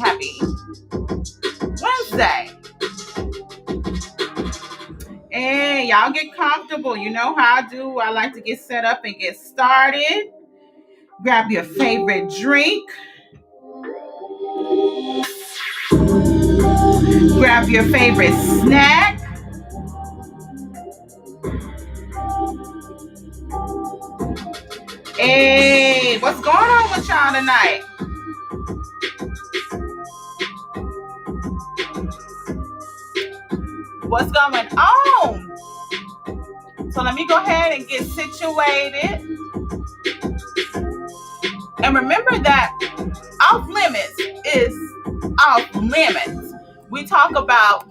Happy Wednesday. Hey, y'all get comfortable. You know how I do. I like to get set up and get started. Grab your favorite drink. Grab your favorite snack. Hey, what's going on with y'all tonight? What's going on? So let me go ahead and get situated. And remember that off limits is off limits. We talk about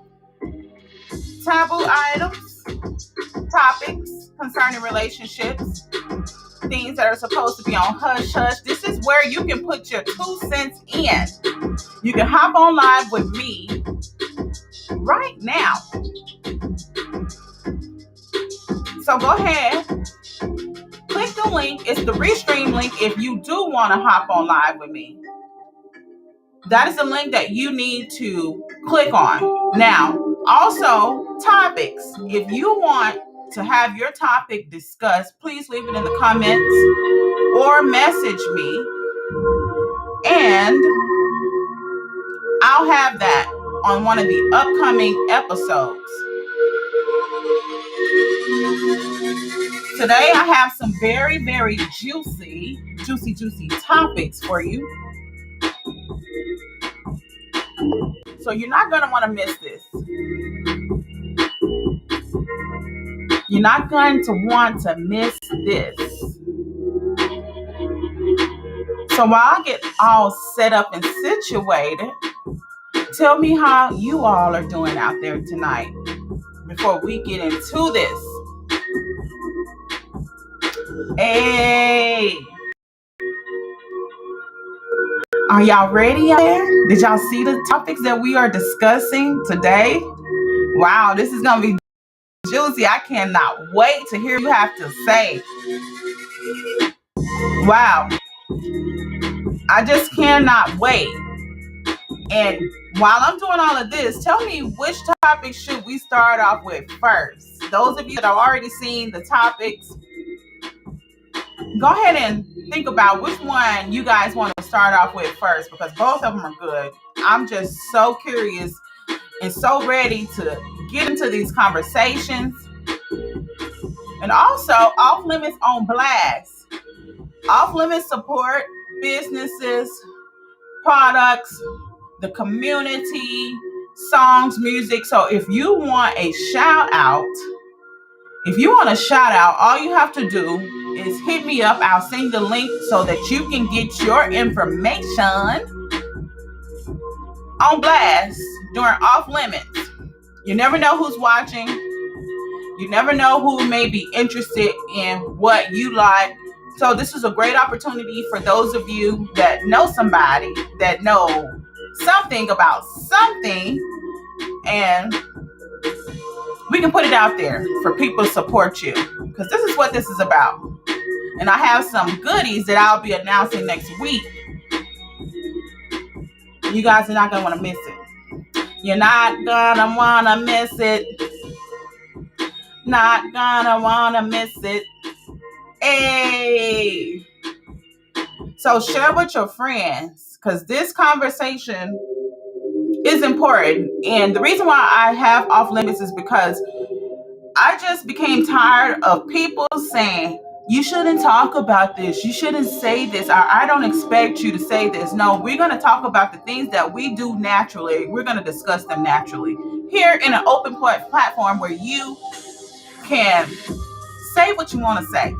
taboo items, topics concerning relationships, things that are supposed to be on hush hush. This is where you can put your 2 cents in. You can hop on live with me right now. So go ahead, click the link. It's the Restream link if you do want to hop on live with me. That is the link that you need to click on. Now, also topics. If you want to have your topic discussed, please leave it in the comments or message me, and I'll have that on one of the upcoming episodes. Today I have some very, very juicy topics for you. So you're not going to want to miss this. You're not going to want to miss this. So while I get all set up and situated, tell me how you all are doing out there tonight before we get into this. Hey, are y'all ready out there? Did y'all see the topics that we are discussing today? Wow, this is going to be juicy. I cannot wait to hear you have to say. Wow. I just cannot wait. And while I'm doing all of this, tell me which topic should we start off with first? Those of you that have already seen the topics, go ahead and think about which one you guys want to start off with first, because both of them are good. I'm just so curious and so ready to get into these conversations. And also, off limits on blast. Off limits support businesses, products, the community, songs, music. So if you want a shout out, all you have to do is hit me up. I'll send the link so that you can get your information on blast during off limits. You never know who's watching. You never know who may be interested in what you like. So this is a great opportunity for those of you that know somebody that know something about something, and we can put it out there for people to support you, because this is what this is about. And I have some goodies that I'll be announcing next week. You guys are not going to want to miss it. You're not going to want to miss it. Not going to want to miss it. Hey. So share with your friends, because this conversation is important. And the reason why I have off limits is because I just became tired of people saying, you shouldn't talk about this. You shouldn't say this. I don't expect you to say this. No, we're going to talk about the things that we do naturally. We're going to discuss them naturally here in an open platform where you can say what you want to say.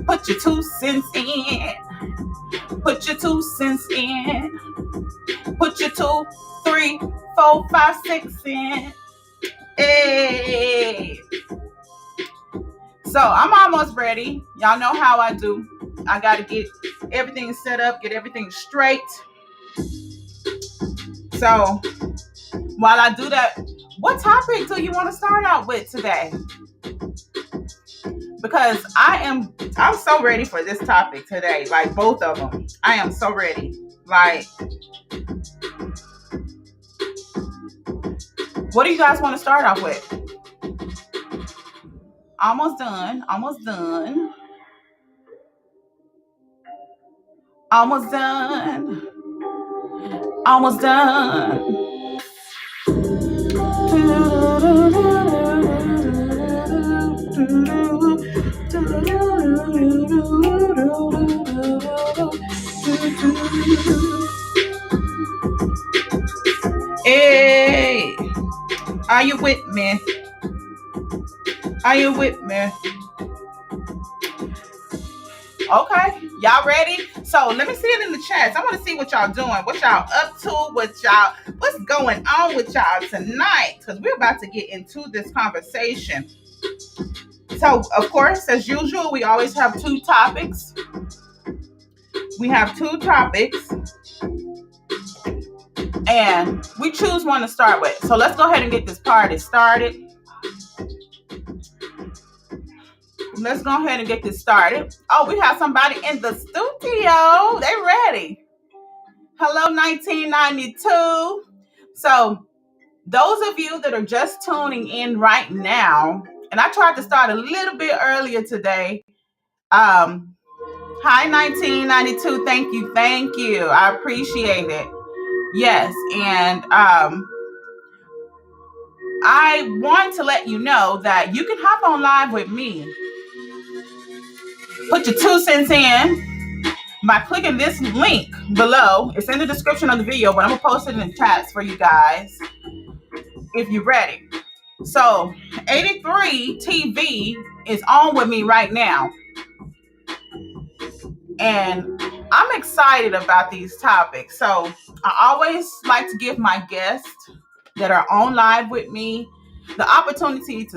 Put your 2 cents in. Put your 2 cents in. Put your 2, 3, 4, 5, 6 in. Hey. So I'm almost ready. Y'all know how I do. I got to get everything set up, get everything straight. So while I do that, what topic do you want to start out with today? Because I'm so ready for this topic today. Like both of them. I am so ready. Like, What do you guys want to start off with? Almost done. Almost done. Almost done. Almost done. Hey, are you with me? Are you with me? Okay, y'all ready? So let me see it in the chats. I want to see what y'all doing, what y'all up to, what's going on with y'all tonight, because we're about to get into this conversation. So, of course, as usual, we always have two topics. We have two topics, and we choose one to start with. So let's go ahead and get this party started. Let's go ahead and get this started. Oh, we have somebody in the studio. They ready. Hello, 1992. So those of you that are just tuning in right now, and I tried to start a little bit earlier today. Hi, 1992. Thank you. I appreciate it. Yes, and I want to let you know that you can hop on live with me. Put your 2 cents in by clicking this link below. It's in the description of the video, but I'm gonna post it in the chats for you guys if you're ready. So 83 TV is on with me right now, and I'm excited about these topics. So I always like to give my guests that are on live with me the opportunity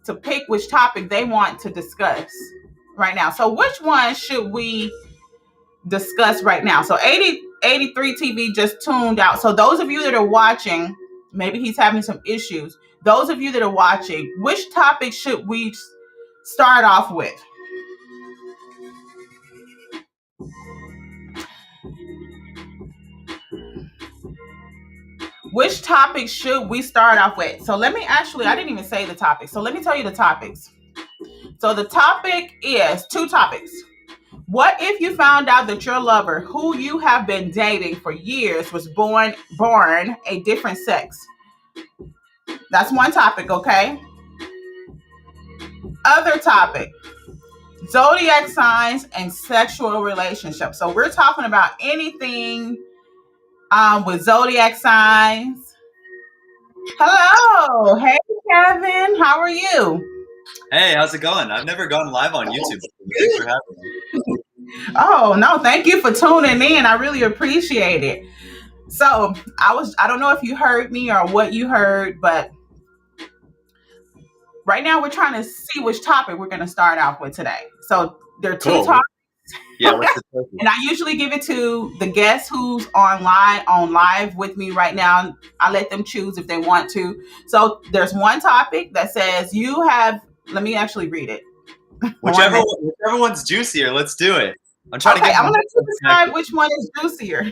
to pick which topic they want to discuss right now. So which one should we discuss right now? So 83 TV just tuned out. So those of you that are watching, maybe he's having some issues. Those of you that are watching, which topic should we start off with? Which topic should we start off with? So let me I didn't even say the topic. So let me tell you the topics. So the topic is 2 topics. What if you found out that your lover, who you have been dating for years, was born a different sex? That's one topic, okay? Other topic, zodiac signs and sexual relationships. So we're talking about anything with zodiac signs. Hello. Hey, Kevin. How are you? Hey, how's it going? I've never gone live on YouTube. Thanks for having me. Oh, no, thank you for tuning in. I really appreciate it. So I don't know if you heard me or what you heard, but right now we're trying to see which topic we're going to start off with today. So there are 2 topics. Yeah, what's the topic? And I usually give it to the guest who's on live with me right now. I let them choose if they want to. So there's one topic that says let me actually read it. Whichever one's juicier, let's do it. I'm trying to get. I'm going to decide which one is juicier.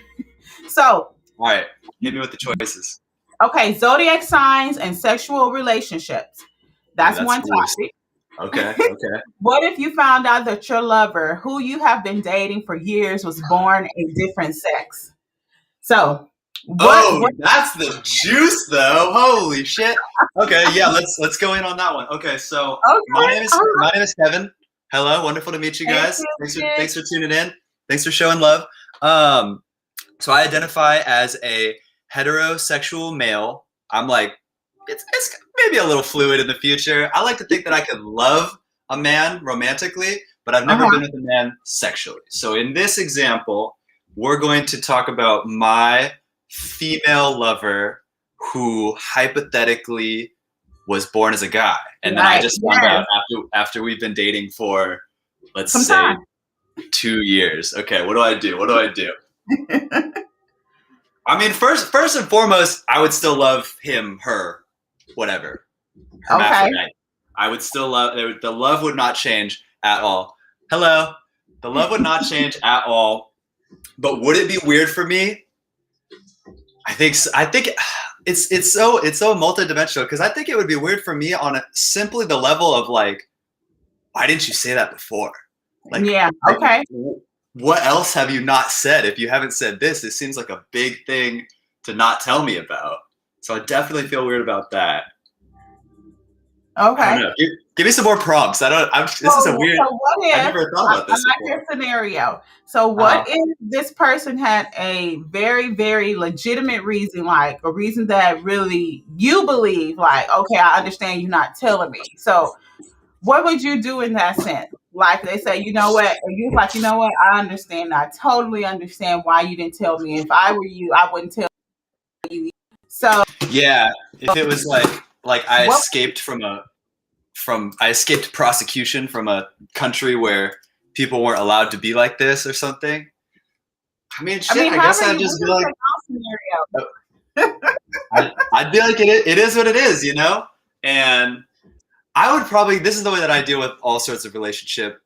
So. All right, hit me with the choices. Okay, zodiac signs and sexual relationships. That's one topic. Okay. What if you found out that your lover, who you have been dating for years, was born a different sex? So, that's the juice, though. Holy shit. Okay, yeah, let's go in on that one. Okay, so my name is Kevin. Hello, wonderful to meet you guys. Thanks for tuning in. Thanks for showing love. So I identify as a heterosexual male. I'm like, it's maybe a little fluid in the future. I like to think that I could love a man romantically, but I've never been with a man sexually. So in this example, we're going to talk about my female lover who hypothetically was born as a guy. And then I just found out after we've been dating for, let's say, 2 years. Okay, what do I do? I mean, first and foremost, I would still love him, her, whatever. Hermaphrodite. I would still love, the love would not change at all. Hello. The love would not change at all. But would it be weird for me? I think it's so multidimensional, because I think it would be weird for me on simply the level of like, why didn't you say that before? Like, yeah, okay. What else have you not said? If you haven't said this, it seems like a big thing to not tell me about. So I definitely feel weird about that. Okay. I don't know. Give me some more prompts. This is a weird. So what if, I never thought about this I like before. your scenario. So what if this person had a very, very legitimate reason, like a reason that really you believe, like, okay, I understand you not telling me. So what would you do in that sense? Like they say, you know what? And you're like, you know what? I understand. I totally understand why you didn't tell me. If I were you, I wouldn't tell you. So yeah, if it was like I escaped I escaped prosecution from a country where people weren't allowed to be like this or something. I mean, shit, I guess I'd just be like, I'd be like, it is what it is, you know? And I would probably, this is the way that I deal with all sorts of relationship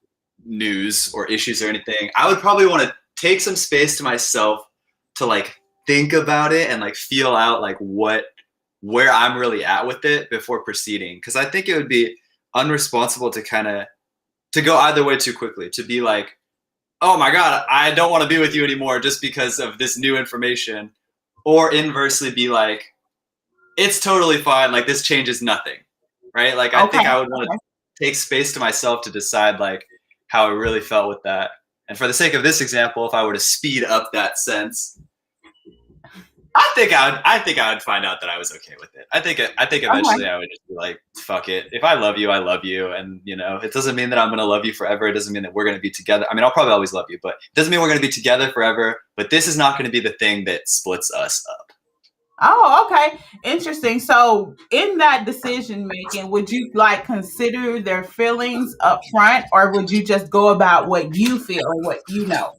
news or issues or anything. I would probably want to take some space to myself to like think about it and like feel out like where I'm really at with it before proceeding. Because I think it would be unresponsible to go either way too quickly, to be like, oh my God, I don't want to be with you anymore just because of this new information. Or inversely be like, it's totally fine. Like, this changes nothing, right? Like, I think I would want to take space to myself to decide like how I really felt with that. And for the sake of this example, if I were to speed up that sense, I think I would find out that I was okay with it. I think eventually I would just be like, fuck it. If I love you, I love you. And, you know, it doesn't mean that I'm going to love you forever. It doesn't mean that we're going to be together. I mean, I'll probably always love you, but it doesn't mean we're going to be together forever. But this is not going to be the thing that splits us up. Oh, okay. Interesting. So in that decision making, would you like consider their feelings up front, or would you just go about what you feel and what you know?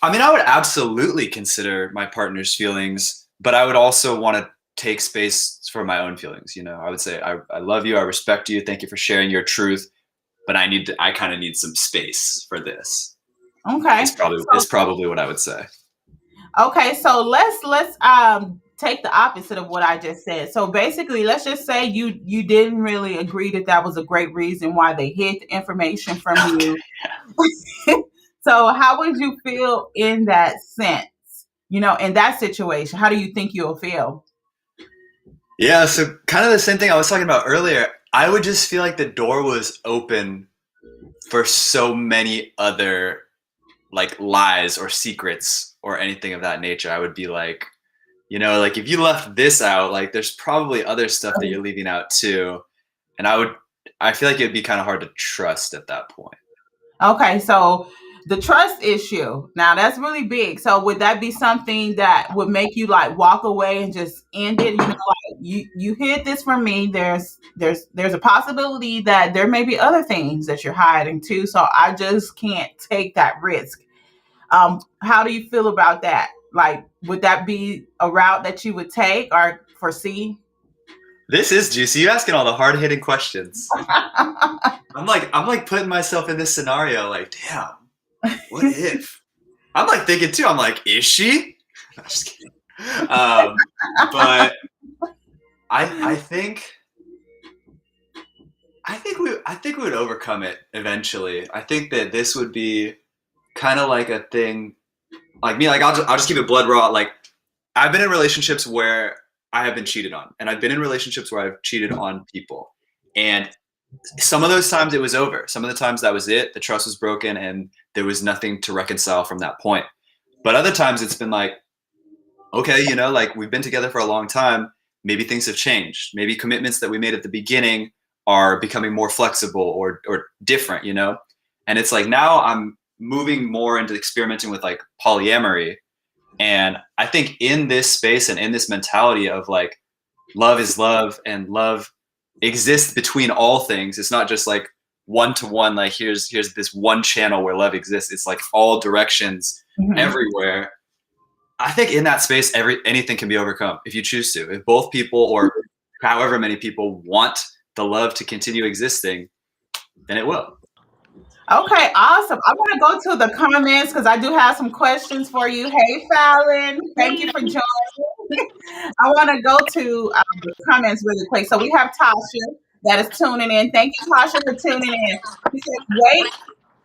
I mean, I would absolutely consider my partner's feelings, but I would also want to take space for my own feelings. You know, I would say, I love you. I respect you. Thank you for sharing your truth. But I kind of need some space for this. Okay. It's probably what I would say. Okay. So let's take the opposite of what I just said. So basically, let's just say you didn't really agree that was a great reason why they hid the information from you. So how would you feel in that sense? You know, in that situation, how do you think you'll feel? Yeah, so kind of the same thing I was talking about earlier. I would just feel like the door was open for so many other like lies or secrets or anything of that nature. I would be like, you know, like if you left this out, like there's probably other stuff that you're leaving out too. And I feel like it'd be kind of hard to trust at that point. Okay, so the trust issue, now that's really big. So would that be something that would make you like walk away and just end it? You know, like you hid this from me. There's a possibility that there may be other things that you're hiding too. So I just can't take that risk. How do you feel about that? Like, would that be a route that you would take or foresee? This is juicy. You're asking all the hard hitting questions. I'm like putting myself in this scenario. Like, damn, what if? I'm like thinking too. I'm like, is she? I'm just kidding. But I think we would overcome it eventually. I think that this would be kind of like a thing. Like me, like I'll just keep it blood raw. Like, I've been in relationships where I have been cheated on, and I've been in relationships where I've cheated on people, and some of those times it was over. Some of the times that was it. The trust was broken, and there was nothing to reconcile from that point. But other times it's been like, okay, you know, like we've been together for a long time. Maybe things have changed. Maybe commitments that we made at the beginning are becoming more flexible or different, you know? And it's like now I'm moving more into experimenting with like polyamory. And I think in this space and in this mentality of like love is love and love exists between all things. It's not just like one-to-one, like here's this one channel where love exists. It's like all directions, everywhere. I think in that space, anything can be overcome if you choose to. If both people or however many people want the love to continue existing, then it will. Okay, awesome. I want to go to the comments because I do have some questions for you. Hey, Fallon, thank you for joining. I want to go to the comments really quick. So we have Tasha that is tuning in. Thank you, Tasha, for tuning in. She says, wait,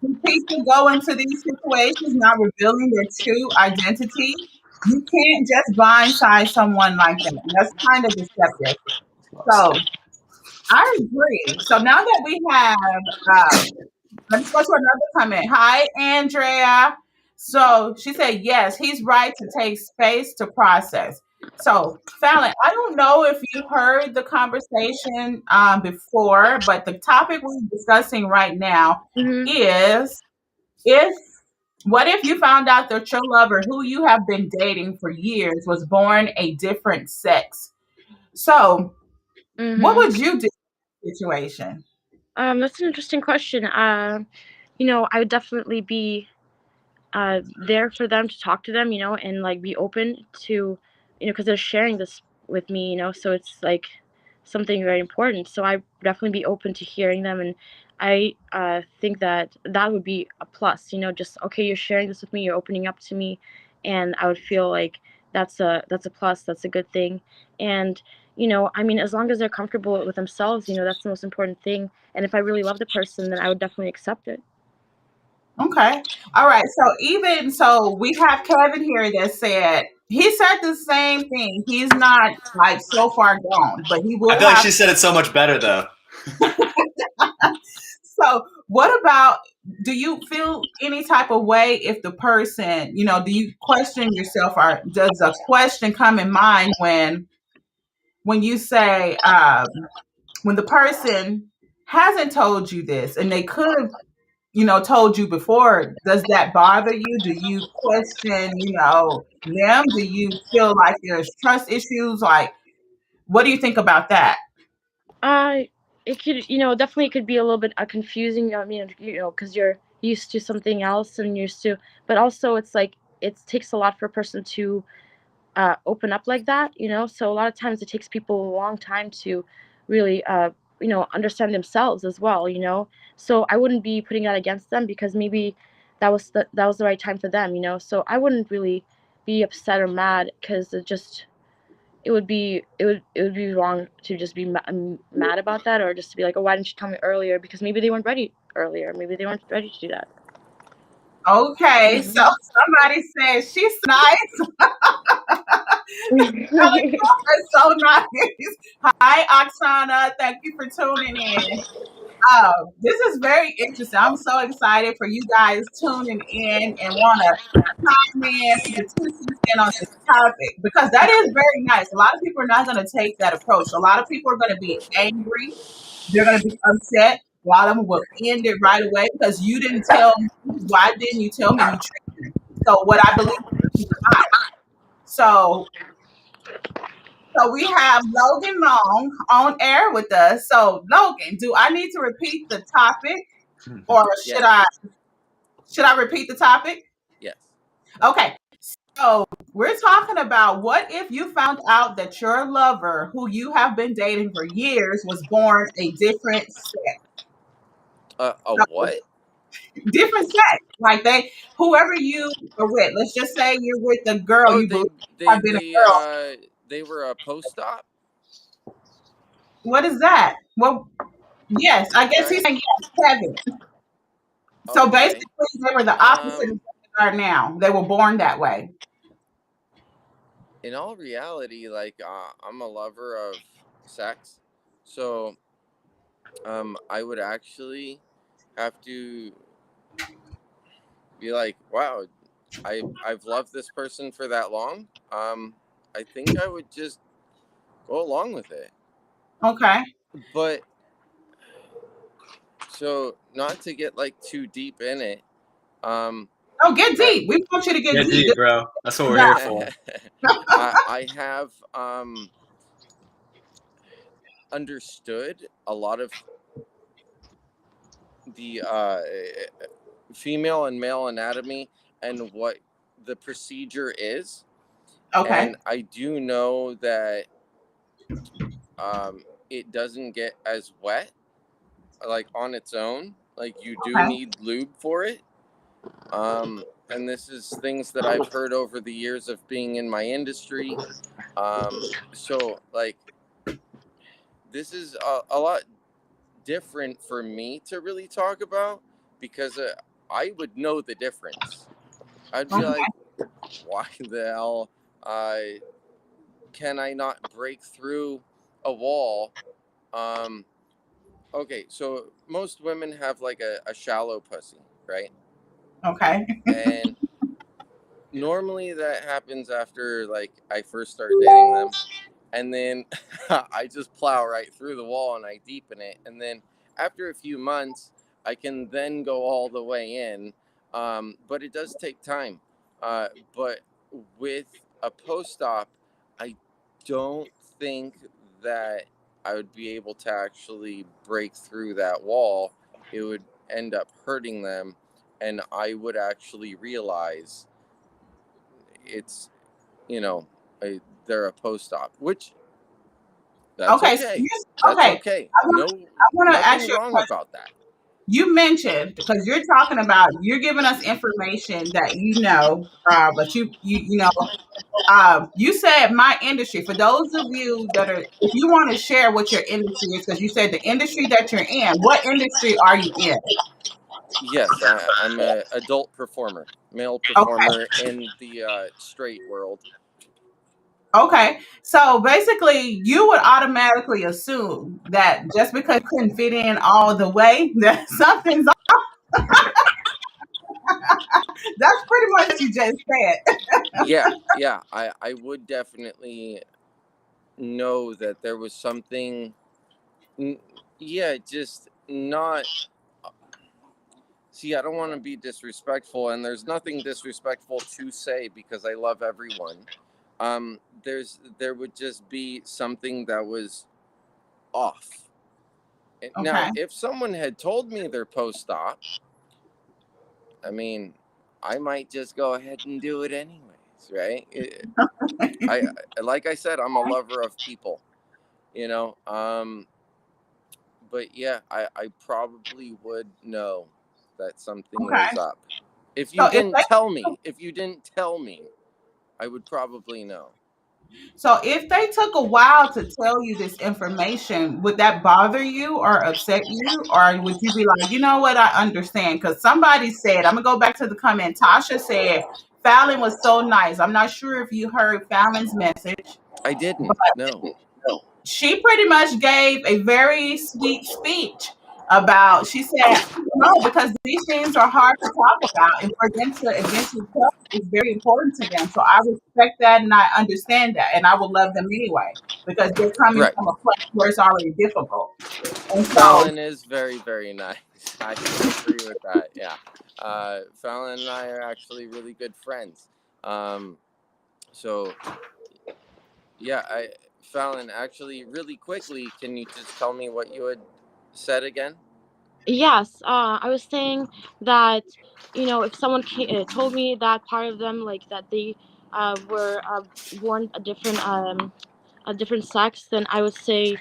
when people go into these situations not revealing their true identity, you can't just blindside someone like that. That's kind of deceptive. So I agree. So now that we have, let's go to another comment. Hi, Andrea. So she said, yes, he's right to take space to process. So, Fallon, I don't know if you heard the conversation before, but the topic we're discussing right now is if what if you found out that your lover, who you have been dating for years, was born a different sex? So, what would you do in this situation? That's an interesting question. I would definitely be there for them, to talk to them, and like be open to, because they're sharing this with me, so it's like something very important. So I definitely be open to hearing them, and I think that that would be a plus. Just okay, you're sharing this with me, you're opening up to me, and I would feel like that's a plus, that's a good thing. And I mean, as long as they're comfortable with themselves, that's the most important thing. And if I really love the person, then I would definitely accept it. Okay. All right. So even so we have Kevin here that said he said the same thing. He's not like so far gone, but he I would feel like have. she said it so much better though. So what about, do you feel any type of way if the person, do you question yourself, or does a question come in mind when you say when the person hasn't told you this and they could have told you before, does that bother you? Do you question, them? Do you feel like there's trust issues? Like, what do you think about that? Uh, it could, definitely it could be a little bit confusing. I mean, because you're used to something else and used to, but also it's like it takes a lot for a person to open up like that. So a lot of times it takes people a long time to really, understand themselves as well. So I wouldn't be putting that against them, because maybe that was the right time for them. So I wouldn't really be upset or mad, because it would be wrong to just be mad about that, or just to be like, oh, why didn't you tell me earlier? Because maybe they weren't ready earlier. Maybe they weren't ready to do that. Okay, so somebody says she's nice. That's so nice. Hi, Oksana. Thank you for tuning in. This is very interesting. I'm so excited for you guys tuning in and want to chime in, put your 2 cents in on this topic, because that is very nice. A lot of people are not going to take that approach. A lot of people are going to be angry. They're going to be upset. A lot of them will end it right away because you didn't tell me. Why didn't you tell me? You tricked me. So what I believe is not. So we have Logan Long on air with us. So Logan, do I need to repeat the topic, or should I repeat the topic? Yes. Okay. So we're talking about, what if you found out that your lover, who you have been dating for years, was born a different sex? What? Different sex. Like whoever you are with. Let's just say you're with a girl. Oh, You believe have been a girl. they were a post-op. What is that? Well, yes, I guess he's Okay. saying yes, Kevin. So Okay. basically, they were the opposite of what they are now. They were born that way. In all reality, like I'm a lover of sex, so I would actually have to be like, wow, I've loved this person for that long. I think I would just go along with it. Okay. But so not to get like too deep in it. Oh, get deep. We want you to get deep, bro. That's what we're here for. I have understood a lot of the female and male anatomy and what the procedure is. Okay. And I do know that it doesn't get as wet like on its own. Like you do need lube for it. And this is things that I've heard over the years of being in my industry. So like this is a lot different for me to really talk about, because I would know the difference. I'd be like, why the hell can I not break through a wall? Okay, so most women have like a shallow pussy, right? Okay. And normally that happens after like I first start dating them, and then I just plow right through the wall and I deepen it, and then after a few months I can then go all the way in, but it does take time. But with a post-op, I don't think that I would be able to actually break through that wall. It would end up hurting them, and I would actually realize it's, you know, they're a post-op, which that's Okay. okay. So That's okay. okay. I want to ask Nothing you a wrong question. about that. You mentioned, because you're talking about, you're giving us information that but you said my industry. For those of you that are, if you want to share what your industry is, because you said the industry that you're in, what industry are you in? Yes, I'm an adult performer, male Okay. performer in the straight world. Okay. So basically, you would automatically assume that just because you couldn't fit in all the way, that something's off. That's pretty much what you just said. Yeah. I would definitely know that there was something. Yeah, just not. See, I don't want to be disrespectful, and there's nothing disrespectful to say because I love everyone. There would just be something that was off. Now, Okay. if someone had told me they're post-op, I mean, I might just go ahead and do it anyways, right? I like I said, I'm a lover of people, you know. But yeah, I probably would know that something was Okay. up. If So you if didn't tell me, I would probably know. if they took a while to tell you this information, would that bother you or upset you? Or would you be like, you know what, I understand? Because somebody said, I'm gonna go back to the comment. Tasha said Fallon was so nice. I'm not sure if you heard Fallon's message, I but didn't. No. she pretty much gave a very sweet speech about, she said, no, because these things are hard to talk about, and for them to eventually tell is very important to them. So I respect that and I understand that, and I would love them anyway, because they're coming Right. from a place where it's already difficult. And so, Fallon is very, very nice. I can agree with that. Yeah. Fallon and I are actually really good friends. So yeah, Fallon, actually, really quickly, can you just tell me what you had said again? Yes, I was saying that, if someone told me that part of them, like that they were born a different sex, then I would say,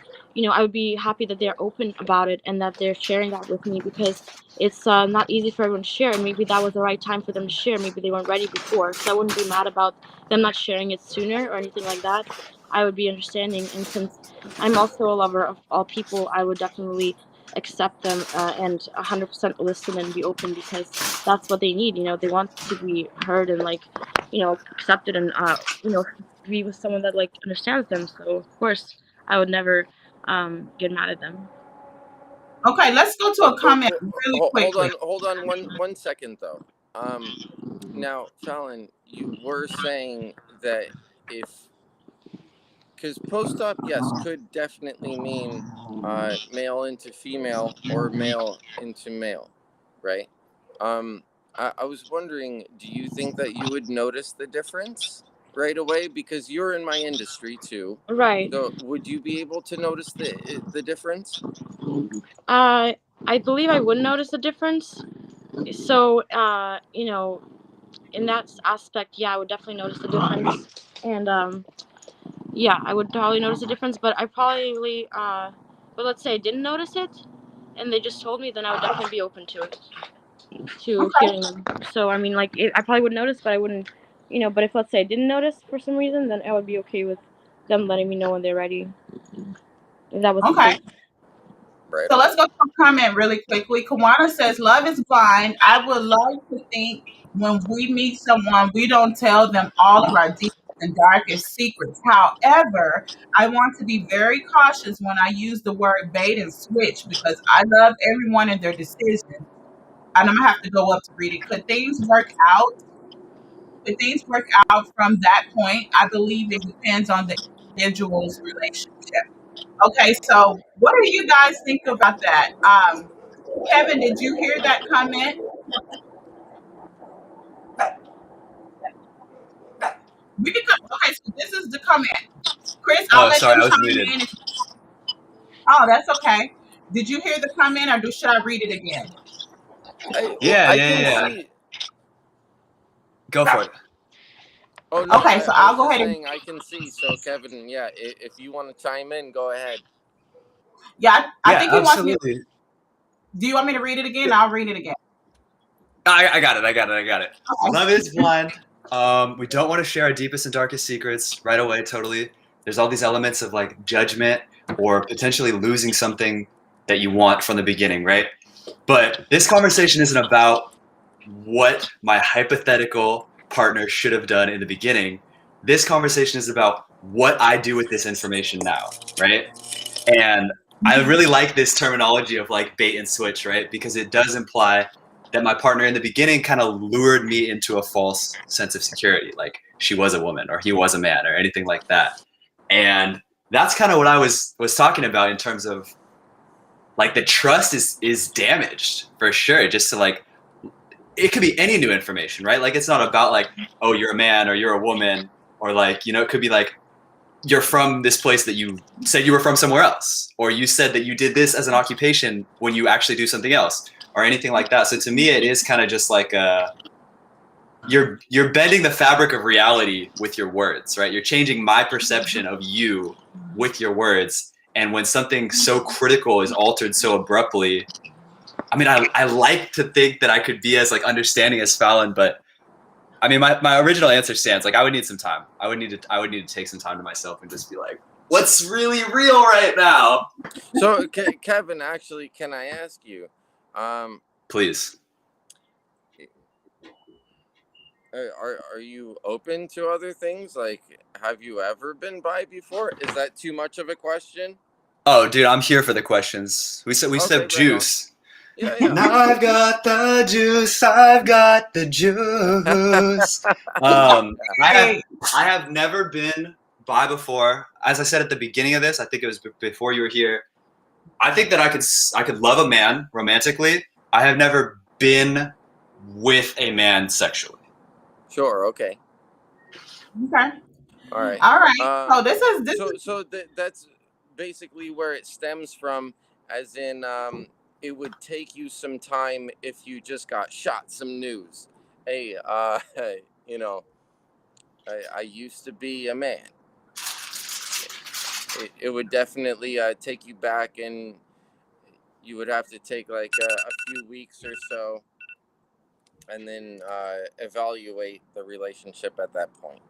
I would be happy that they're open about it and that they're sharing that with me, because it's not easy for everyone to share. And maybe that was the right time for them to share. Maybe they weren't ready before. So I wouldn't be mad about them not sharing it sooner or anything like that. I would be understanding. And since I'm also a lover of all people, I would definitely accept them and 100% listen and be open, because that's what they need. They want to be heard and accepted, and be with someone that understands them. So of course I would never get mad at them. okay, let's go to a comment really quickly. Hold on one second though. Now, Fallon, you were saying that if, because post-op, yes, could definitely mean male into female or male into male, right? I was wondering, do you think that you would notice the difference right away? Because you're in my industry too. Right. So would you be able to notice the difference? I believe I would notice the difference. So in that aspect, yeah, I would definitely notice the difference. And yeah, I would probably notice the difference, but but let's say I didn't notice it and they just told me, then I would definitely be open to it, to hearing them. So I mean, I probably would notice, but I wouldn't, but if, let's say, I didn't notice for some reason, then I would be okay with them letting me know when they're ready. If that was the Okay. case. Right. So let's go to a comment really quickly. Kawana says, love is blind. I would love to think when we meet someone, we don't tell them all of our deepest and darkest secrets. However, I want to be very cautious when I use the word bait and switch because I love everyone and their decisions. And I'm going to have to go up to read it. Could things work out? Could things work out from that point? I believe it depends on the individual's relationship. Okay, so what do you guys think about that? Kevin, did you hear that comment? We can okay, so this is the comment. Chris, I'll Oh, let sorry, them I was chime muted. in. Oh, that's okay. Did you hear the comment or should I read it again? I can see. Go for it. Oh no, Okay, so I I'll was go just ahead and saying I can see. So Kevin, yeah, if you want to chime in, go ahead. I think he wants me. Absolutely. Do you want me to read it again? I'll read it again. I got it. Okay. Love is blind. We don't want to share our deepest and darkest secrets right away. Totally. There's all these elements of like judgment or potentially losing something that you want from the beginning, right? But this conversation isn't about what my hypothetical partner should have done in the beginning. This conversation is about what I do with this information now, right? And I really like this terminology of like bait and switch, right? Because it does imply that my partner in the beginning kind of lured me into a false sense of security, like she was a woman or he was a man or anything like that. And that's kind of what I was talking about in terms of like the trust is damaged for sure. Just to like, it could be any new information, right? Like it's not about like, oh, you're a man or you're a woman or like, you know, it could be like, you're from this place that you said you were from somewhere else, or you said that you did this as an occupation when you actually do something else, or anything like that. So to me, it is kind of just like you're bending the fabric of reality with your words, right? You're changing my perception of you with your words. And when something so critical is altered so abruptly, I mean, I like to think that I could be as like understanding as Fallon, but I mean, my original answer stands. Like, I would need some time. I would need to take some time to myself and just be like, what's really real right now? So, Kevin, actually, can I ask you? Please. Are you open to other things? Like, have you ever been bi before? Is that too much of a question? Oh, dude, I'm here for the questions. We said right juice. Yeah. Now I've got the juice. I've got the juice. I have never been bi before. As I said at the beginning of this, I think it was before you were here. I think that I could love a man romantically. I have never been with a man sexually. Sure. Okay. Okay. All right. So this is that's basically where it stems from, as in it would take you some time if you just got shot some news. Hey, you know, I used to be a man. It would definitely take you back, and you would have to take like a few weeks or so, and then evaluate the relationship at that point.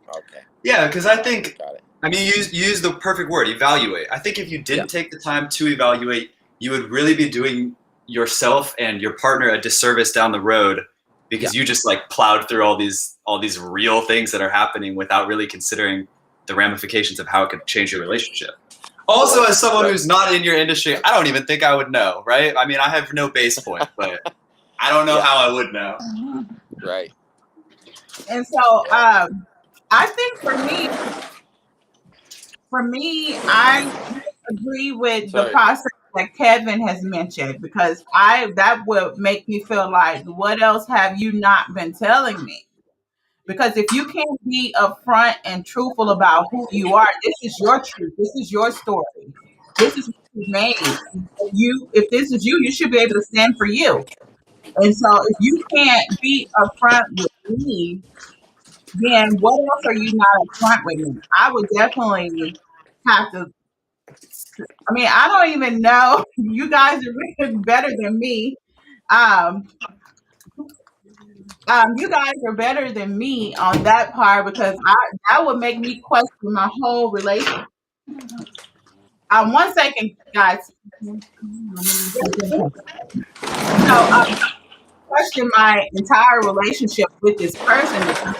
Okay. Yeah, because I think, Got it. I mean, you use the perfect word, evaluate. I think if you didn't take the time to evaluate, you would really be doing yourself and your partner a disservice down the road because you just like plowed through all these real things that are happening without really considering the ramifications of how it could change your relationship. Also, as someone who's not in your industry, I don't even think I would know, right? I mean, I have no base point, but I don't know how I would know. Right. And so I think for me, I agree with the process that Kevin has mentioned because that would make me feel like, what else have you not been telling me? Because if you can't be upfront and truthful about who you are, this is your truth. This is your story. This is what you made. If this is you, you should be able to stand for you. And so if you can't be upfront with me, then what else are you not upfront with me? I would definitely have to. I mean, I don't even know. You guys are really better than me. You guys are better than me on that part because that would make me question my whole relationship. 1 second, guys. No, question my entire relationship with this person because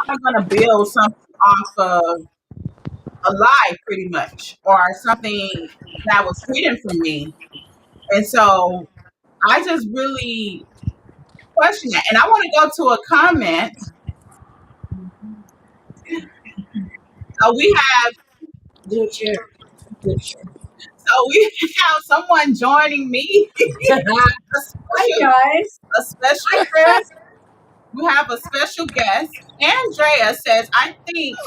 I'm going to build something off of a lie, pretty much, or something that was hidden from me. And so I just really question that. And I want to go to a comment. So we have Do it here. so we have someone joining me. Hi guys. A special Hi Chris. we have a special guest. Andrea says, I think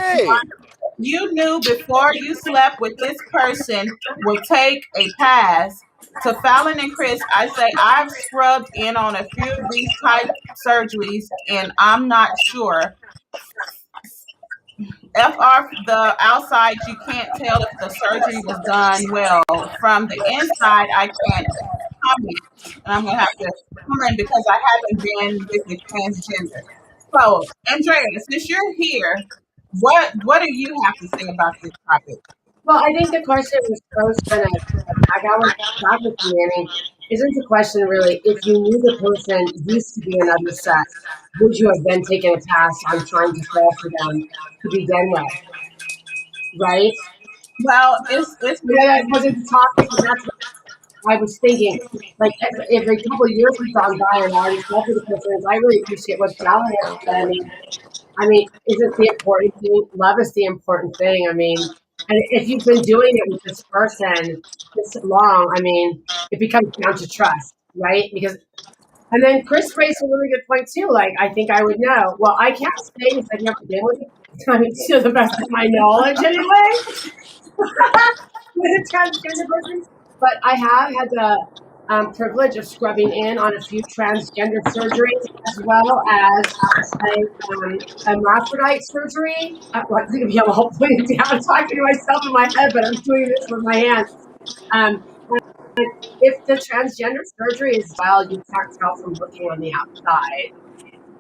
Hey. you knew before you slept with this person would take a pass. To Fallon and Chris, I say I've scrubbed in on a few of these type surgeries and I'm not sure. FR the outside, you can't tell if the surgery was done well. From the inside, I can't comment. And I'm gonna have to comment because I haven't been with a transgender. So, Andrea, since you're here, what do you have to say about this topic? Well, I think the question was posed kind of back with me. I mean, isn't the question really if you knew the person used to be another sex, would you have then taken a pass on trying to fall for them to be done with? Right? Well, it's Yeah, that wasn't the topic, but that's what I was thinking. Like if a couple of years had gone by and I already slept with the person, I really appreciate what Fallon has said. I mean, isn't the important thing? Love is the important thing. I mean, and if you've been doing it with this person this long, I mean, it becomes down to trust, right? Because, and then Chris raised a really good point too. Like, I think I would know. Well, I can't say because I've never been with it. I mean, to the best of my knowledge, anyway, with a transgender person. But I have had the privilege of scrubbing in on a few transgender surgeries as well as a hermaphrodite surgery. I'm going to be able to put it down, talking to myself in my head, but I'm doing this with my hands. Um, if the transgender surgery is well, you can't tell from looking on the outside.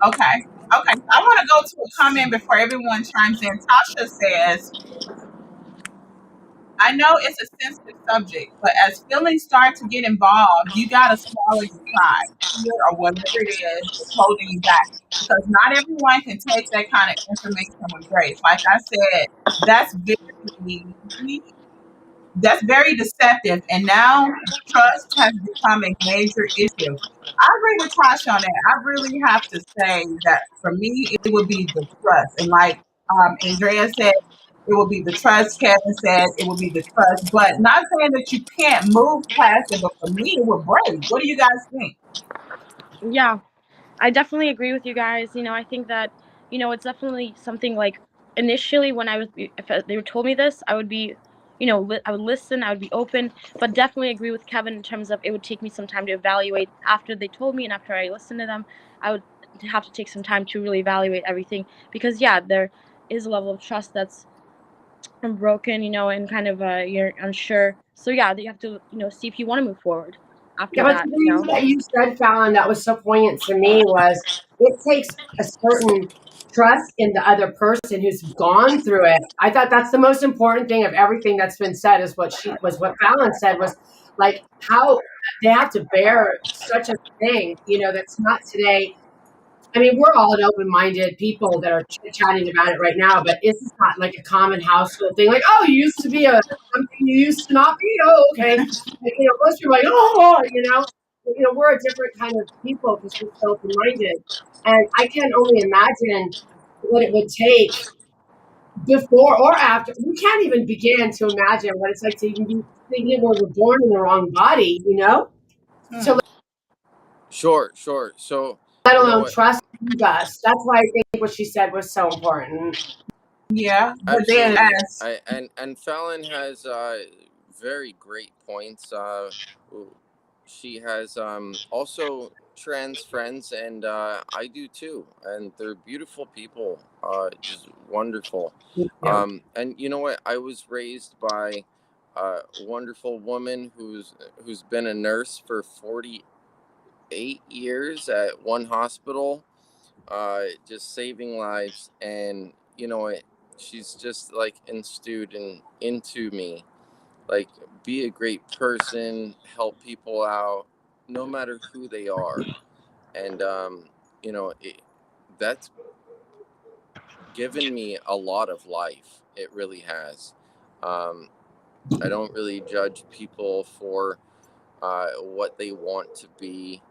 okay. Okay. I want to go to a comment before everyone chimes in. Tasha says, I know it's a sensitive subject, but as feelings start to get involved, you got to swallow your pride, fear, or whatever it is that's holding you back. Because not everyone can take that kind of information with grace. Like I said, that's very deceptive. And now trust has become a major issue. I agree with Tasha on that. I really have to say that for me, it would be the trust. And like Andrea said, it will be the trust. Kevin said it will be the trust. But not saying that you can't move past it, but for me, it would break. What do you guys think? Yeah, I definitely agree with you guys. I think that, it's definitely something like initially when if they told me this, I would be, I would listen, I would be open, but definitely agree with Kevin in terms of it would take me some time to evaluate after they told me and after I listened to them. I would have to take some time to really evaluate everything because, yeah, there is a level of trust that's broken, and kind of you're unsure. So, yeah, you have to, see if you want to move forward after Yeah, but that, the thing that you said, Fallon, that was so poignant to me was it takes a certain trust in the other person who's gone through it. I thought that's the most important thing of everything that's been said is what Fallon said was like how they have to bear such a thing, that's not today. I mean, we're all an open-minded people that are chit-chatting about it right now, but it's not like a common household thing. Like, oh, you used to be something you used to not be. Oh, okay. Most people are like, oh, we're a different kind of people because we're so open-minded, and I can only imagine what it would take before or after. We can't even begin to imagine what it's like to even be thinking we're born in the wrong body. So Sure. So, let you know alone what? trust us. That's why I think what she said was so important. Yeah, but then Absolutely. as And Fallon has very great points. She has also trans friends, and I do too. And they're beautiful people, just wonderful. And you know what? I was raised by a wonderful woman who's been a nurse for 8 years at one hospital, just saving lives. And she's just like instilled into me, like, be a great person, help people out, no matter who they are. And that's given me a lot of life. It really has. I don't really judge people for what they want to be.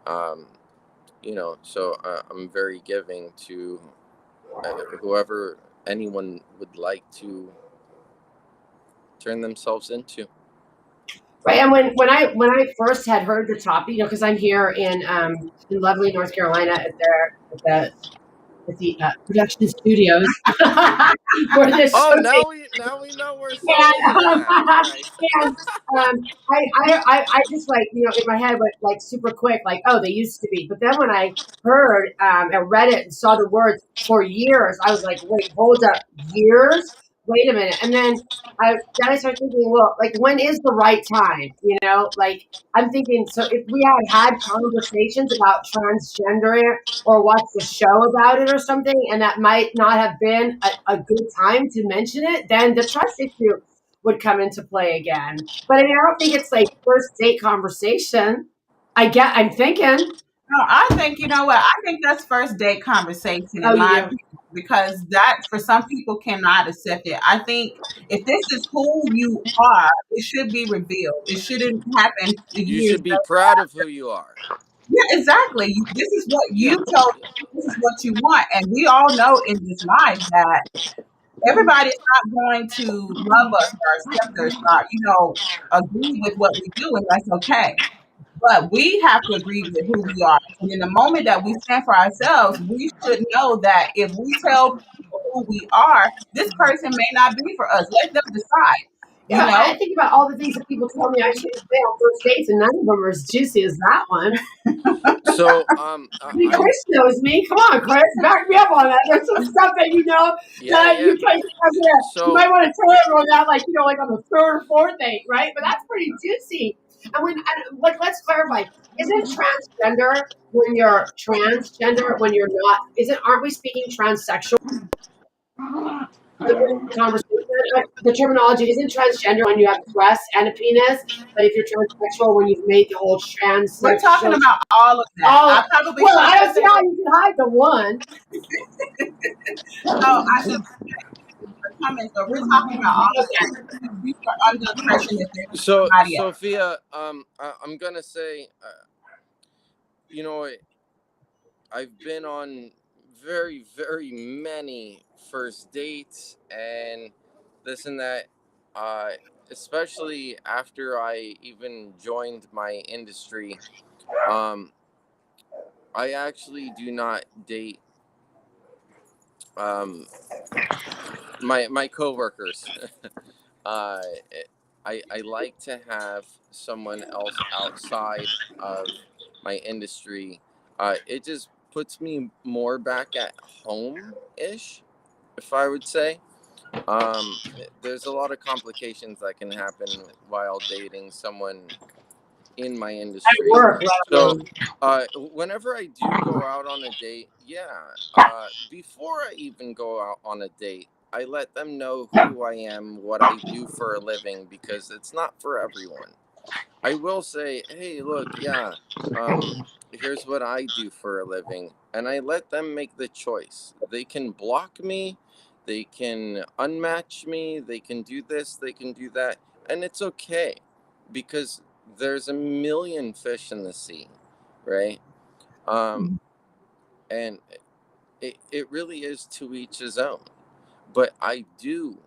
So I'm very giving to whoever anyone would like to turn themselves into. Right, and when I first had heard the topic, because I'm here in lovely North Carolina at the production studios for this. Oh, now we know where Sophia's at. And I just, like, in my head went like super quick, like, oh, they used to be. But then when I heard and read it and saw the words for years, I was like, wait, hold up, years? Wait a minute. And then I started thinking, well, like, when is the right time? Like, I'm thinking, so if we had conversations about transgender or watched a show about it or something, and that might not have been a good time to mention it, then the trust issue would come into play again. But I mean, I don't think it's like first date conversation. I'm thinking. No, I think, you know what? I think that's first date conversation in my opinion, because that for some people cannot accept it. I think if this is who you are, it should be revealed. It shouldn't happen You should be proud of who you are. Yeah, exactly. This is what you chose. This is what you want, and we all know in this life that everybody's not going to love us or accept us or agree with what we do, and that's okay. But we have to agree with who we are. And in the moment that we stand for ourselves, we should know that if we tell people who we are, this person may not be for us. Let them decide. Yeah, I think about all the things that people tell me I shouldn't say on first dates, and none of them are as juicy as that one. So, Chris knows me. Come on, Chris, back me up on that. There's some stuff that you might want to tell everyone that, like on the third or fourth date, right? But that's pretty juicy. And let's clarify: isn't transgender when you're transgender when you're not? Aren't we speaking transsexual? The terminology isn't transgender when you have breasts and a penis, but if you're transsexual when you've made the whole trans. We're talking about all of that. I don't see how you can hide the one. No, I should comments, but we're talking about all of that. We are under the impression that there's somebody else. Sophia, I'm gonna say, I've been on very, very many first dates and this and that, especially after I even joined my industry. I actually do not date my coworkers. I like to have someone else outside of my industry. It just puts me more back at home-ish, if I would say. There's a lot of complications that can happen while dating someone in my industry. So whenever I do go out on a date, before I even go out on a date, I let them know who I am, what I do for a living, because it's not for everyone. I will say, hey, look, here's what I do for a living. And I let them make the choice. They can block me. They can unmatch me. They can do this. They can do that. And it's okay, because there's a million fish in the sea, right? And it really is to each his own. But I do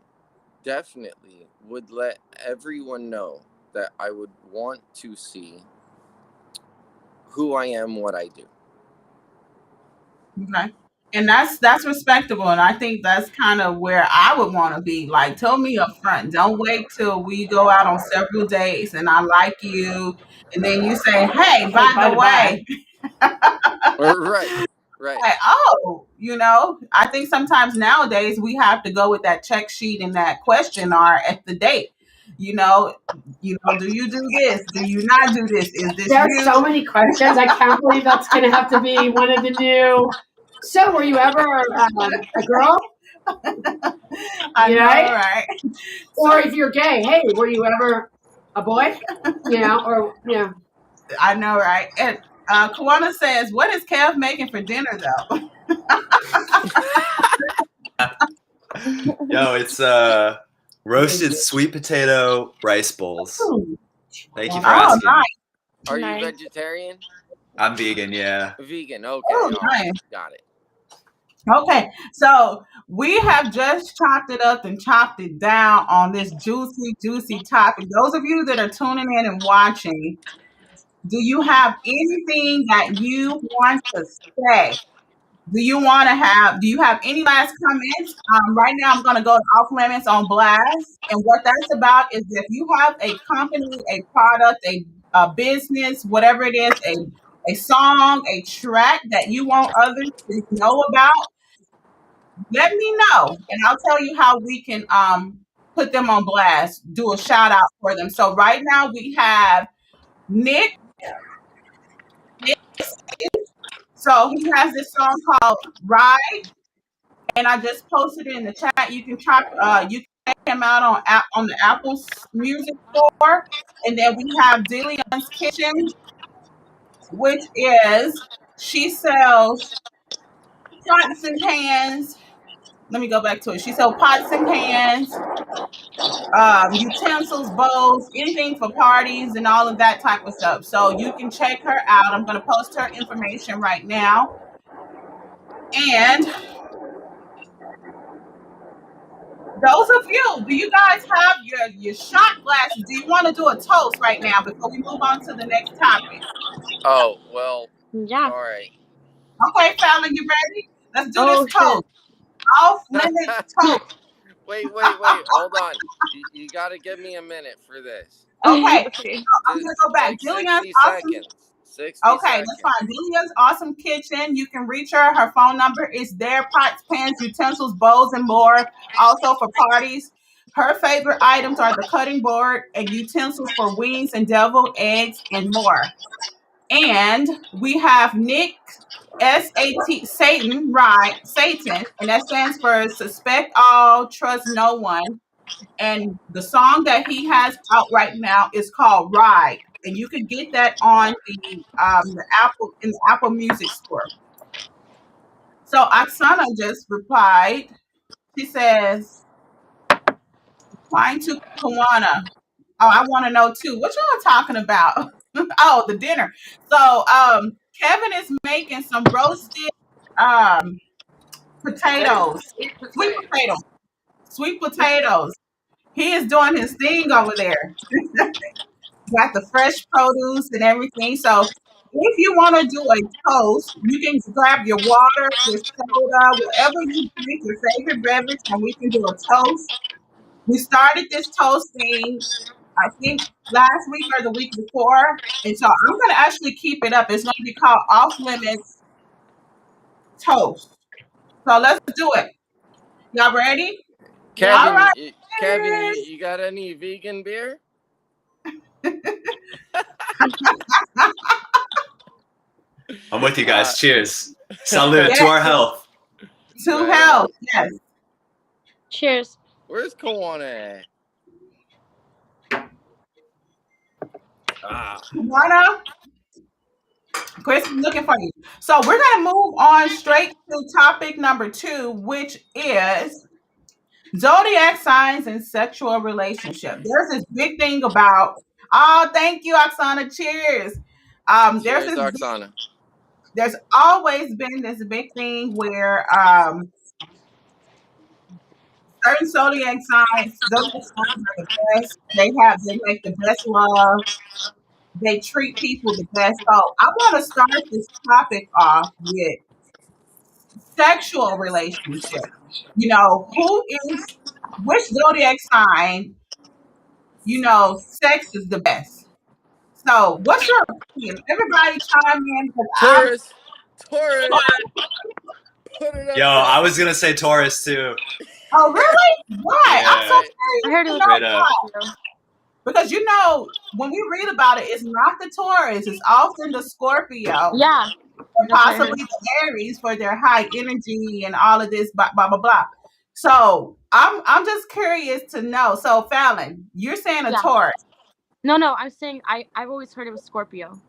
definitely would let everyone know that I would want to see who I am, what I do. Okay. And that's respectable. And I think that's kind of where I would want to be. Like, tell me up front. Don't wait till we go out on several dates and I like you. And then you say, hey, by the way. Right. Like, I think sometimes nowadays we have to go with that check sheet and that question at the date. You know, do you do this? Do you not do this? Is this There's you? so many questions. I can't believe that's going to have to be one of the new. So, were you ever a girl? I know, right? Or if you're gay, hey, were you ever a boy? Or I know, right? And Kawana says, "What is Kev making for dinner, though?" Yo, it's roasted sweet potato rice bowls. Thank you for asking. Nice. Are you vegetarian? I'm vegan, yeah. Vegan, okay. Nice. Got it. Okay, so we have just chopped it up and chopped it down on this juicy topic. Those of you that are tuning in and watching, do you have anything that you want to say? Do you have any last comments? Right now, I'm going to go off limits on blast. And what that's about is if you have a company, a product, a business, whatever it is, a song, a track that you want others to know about, let me know. And I'll tell you how we can put them on blast, do a shout out for them. So right now we have Nick. So he has this song called Ride. And I just posted it in the chat. You can check him out on the Apple Music Store. And then we have Dillion's Kitchen, which is she sells pots and pans. Let me go back to it. She sells pots and pans, utensils, bowls, anything for parties and all of that type of stuff. So you can check her out. I'm going to post her information right now. And those of you, do you guys have your shot glasses? Do you want to do a toast right now before we move on to the next topic? Oh, well, yeah. All right. Okay, Fallon, you ready? Let's do this toast. Off limits toast. Wait. Hold on. You got to give me a minute for this. Okay. I'm going to go back. Like Jillian's 60 awesome. seconds. 60 Okay, seconds. that's fine. Delia's Awesome Kitchen. You can reach her. Her phone number is there. Pots, pans, utensils, bowls, and more. Also for parties. Her favorite items are the cutting board and utensils for wings and deviled eggs and more. And we have Nick Satan, right? Satan, and that stands for Suspect All, Trust No One. And the song that he has out right now is called Ride. And you can get that on the Apple Music Store. So Oksana just replied. She says, "Flying to Kawana. Oh, I want to know too. What y'all talking about? Oh, the dinner. So Kevin is making some roasted potatoes, sweet potatoes. He is doing his thing over there. Got the fresh produce and everything. So if you want to do a toast, you can grab your water, your soda, whatever you drink, your favorite beverage, and we can do a toast. We started this toast thing, I think, last week or the week before. And so I'm going to actually keep it up. It's going to be called Off Limits Toast. So let's do it. Y'all ready? Kevin, all right. Kevin, you got any vegan beer? I'm with you guys. Cheers. Salute to our health. To health, yes. Cheers. Where's Kawana at? Kawana? Chris is looking for you. So we're going to move on straight to topic number 2, which is zodiac signs and sexual relationship. There's this big thing about, thank you, Oksana. Cheers. Cheers, Oksana. There's always been this big thing where certain zodiac signs are the best. They make the best love. They treat people the best. So I want to start this topic off with sexual relationship. Which zodiac sign, sex is the best. So what's your opinion? Everybody chime in. Taurus. Put it up. Yo, I was going to say Taurus too. Oh, really? Why? Yeah. I'm so curious. I heard it was Because when we read about it, it's not the Taurus, it's often the Scorpio. Yeah. Or possibly the Aries for their high energy and all of this, blah blah blah blah. So I'm just curious to know. So Fallon, you're saying a Taurus? No, I'm saying I've always heard it was Scorpio.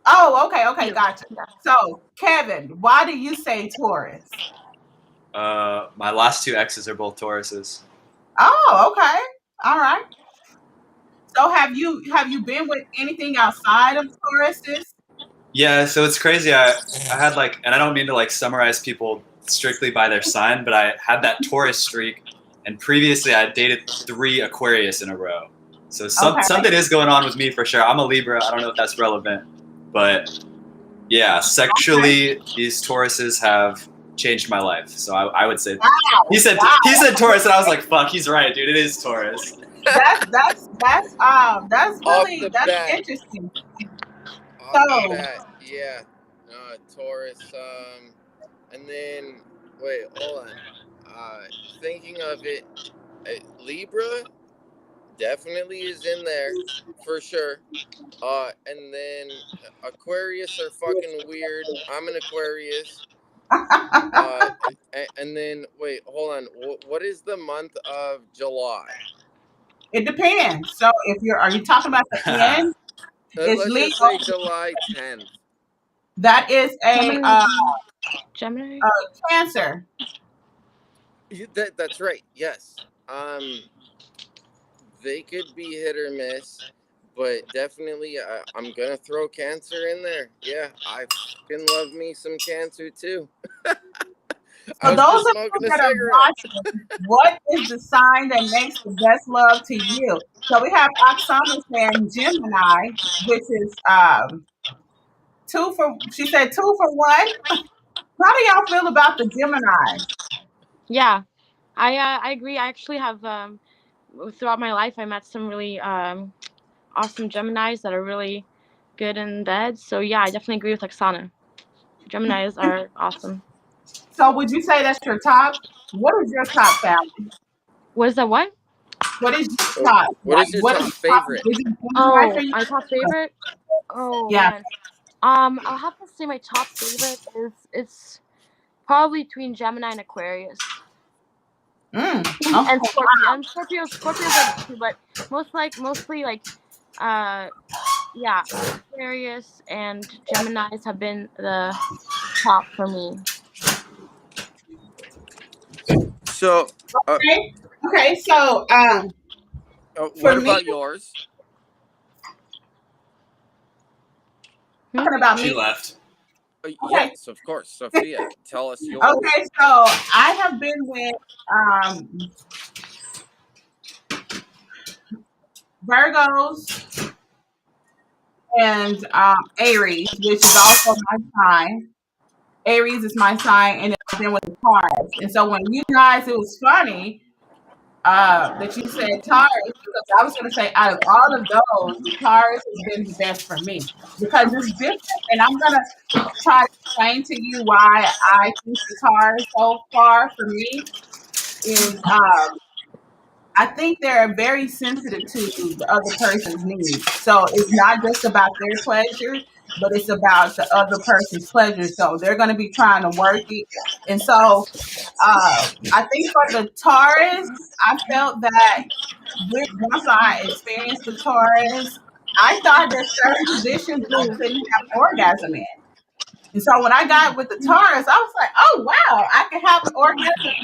Oh, okay, gotcha. Yeah. So Kevin, why do you say Taurus? My last 2 exes are both Tauruses. Oh, okay, all right. So have you been with anything outside of Tauruses? Yeah, so it's crazy. I had and I don't mean to summarize people strictly by their sign, but I had that Taurus streak, and previously I dated 3 Aquarius in a row. So something is going on with me for sure. I'm a Libra. I don't know if that's relevant, but yeah, sexually these Tauruses have changed my life. So I would say he said Taurus, and I was like, fuck, he's right, dude. It is Taurus. That's really interesting. Yeah, Taurus. And then wait, hold on. Thinking of it, Libra definitely is in there for sure. And then Aquarius are fucking weird. I'm an Aquarius. And then wait, hold on. What is the month of July? It depends. So are you talking about the end? Let's just say July 10th. That is a Gemini. Cancer. That's right. Yes. They could be hit or miss, but definitely I'm gonna throw Cancer in there. Yeah, I fucking love me some Cancer too. For those of you that are watching, what is the sign that makes the best love to you? So we have Oksana saying Gemini, which is 2 for. She said 2 for 1. How do y'all feel about the Gemini? Yeah, I agree. I actually have throughout my life I met some really awesome Geminis that are really good in bed. So yeah, I definitely agree with Oksana. Geminis are awesome. So would you say that's your top? What is your top family? What is that? What is your top? What is your top favorite? My top favorite? Oh yeah. Man. I'll have to say my top favorite it's probably between Gemini and Aquarius. Okay. And Scorpio. And Scorpio's are too, but mostly Aquarius and Geminis have been the top for me. So okay. So what about yours? Talking about she me. left. Yes, of course. Sophia, tell us yours. Okay, so I have been with Virgos and Aries, which is also my sign. Aries is my sign, and I've been with the Taurus. And so when you guys, it was funny that you said Taurus, because I was going to say out of all of those, Taurus has been the best for me because it's different. And I'm going to try to explain to you why I think the Taurus so far for me is I think they're very sensitive to the other person's needs. So it's not just about their pleasure, but it's about the other person's pleasure. So they're going to be trying to work it. And so I think for the Taurus, I felt that once I experienced the Taurus, I thought that certain positions I couldn't have orgasm in. And so when I got with the Taurus, I was like, oh, wow, I can have an orgasm.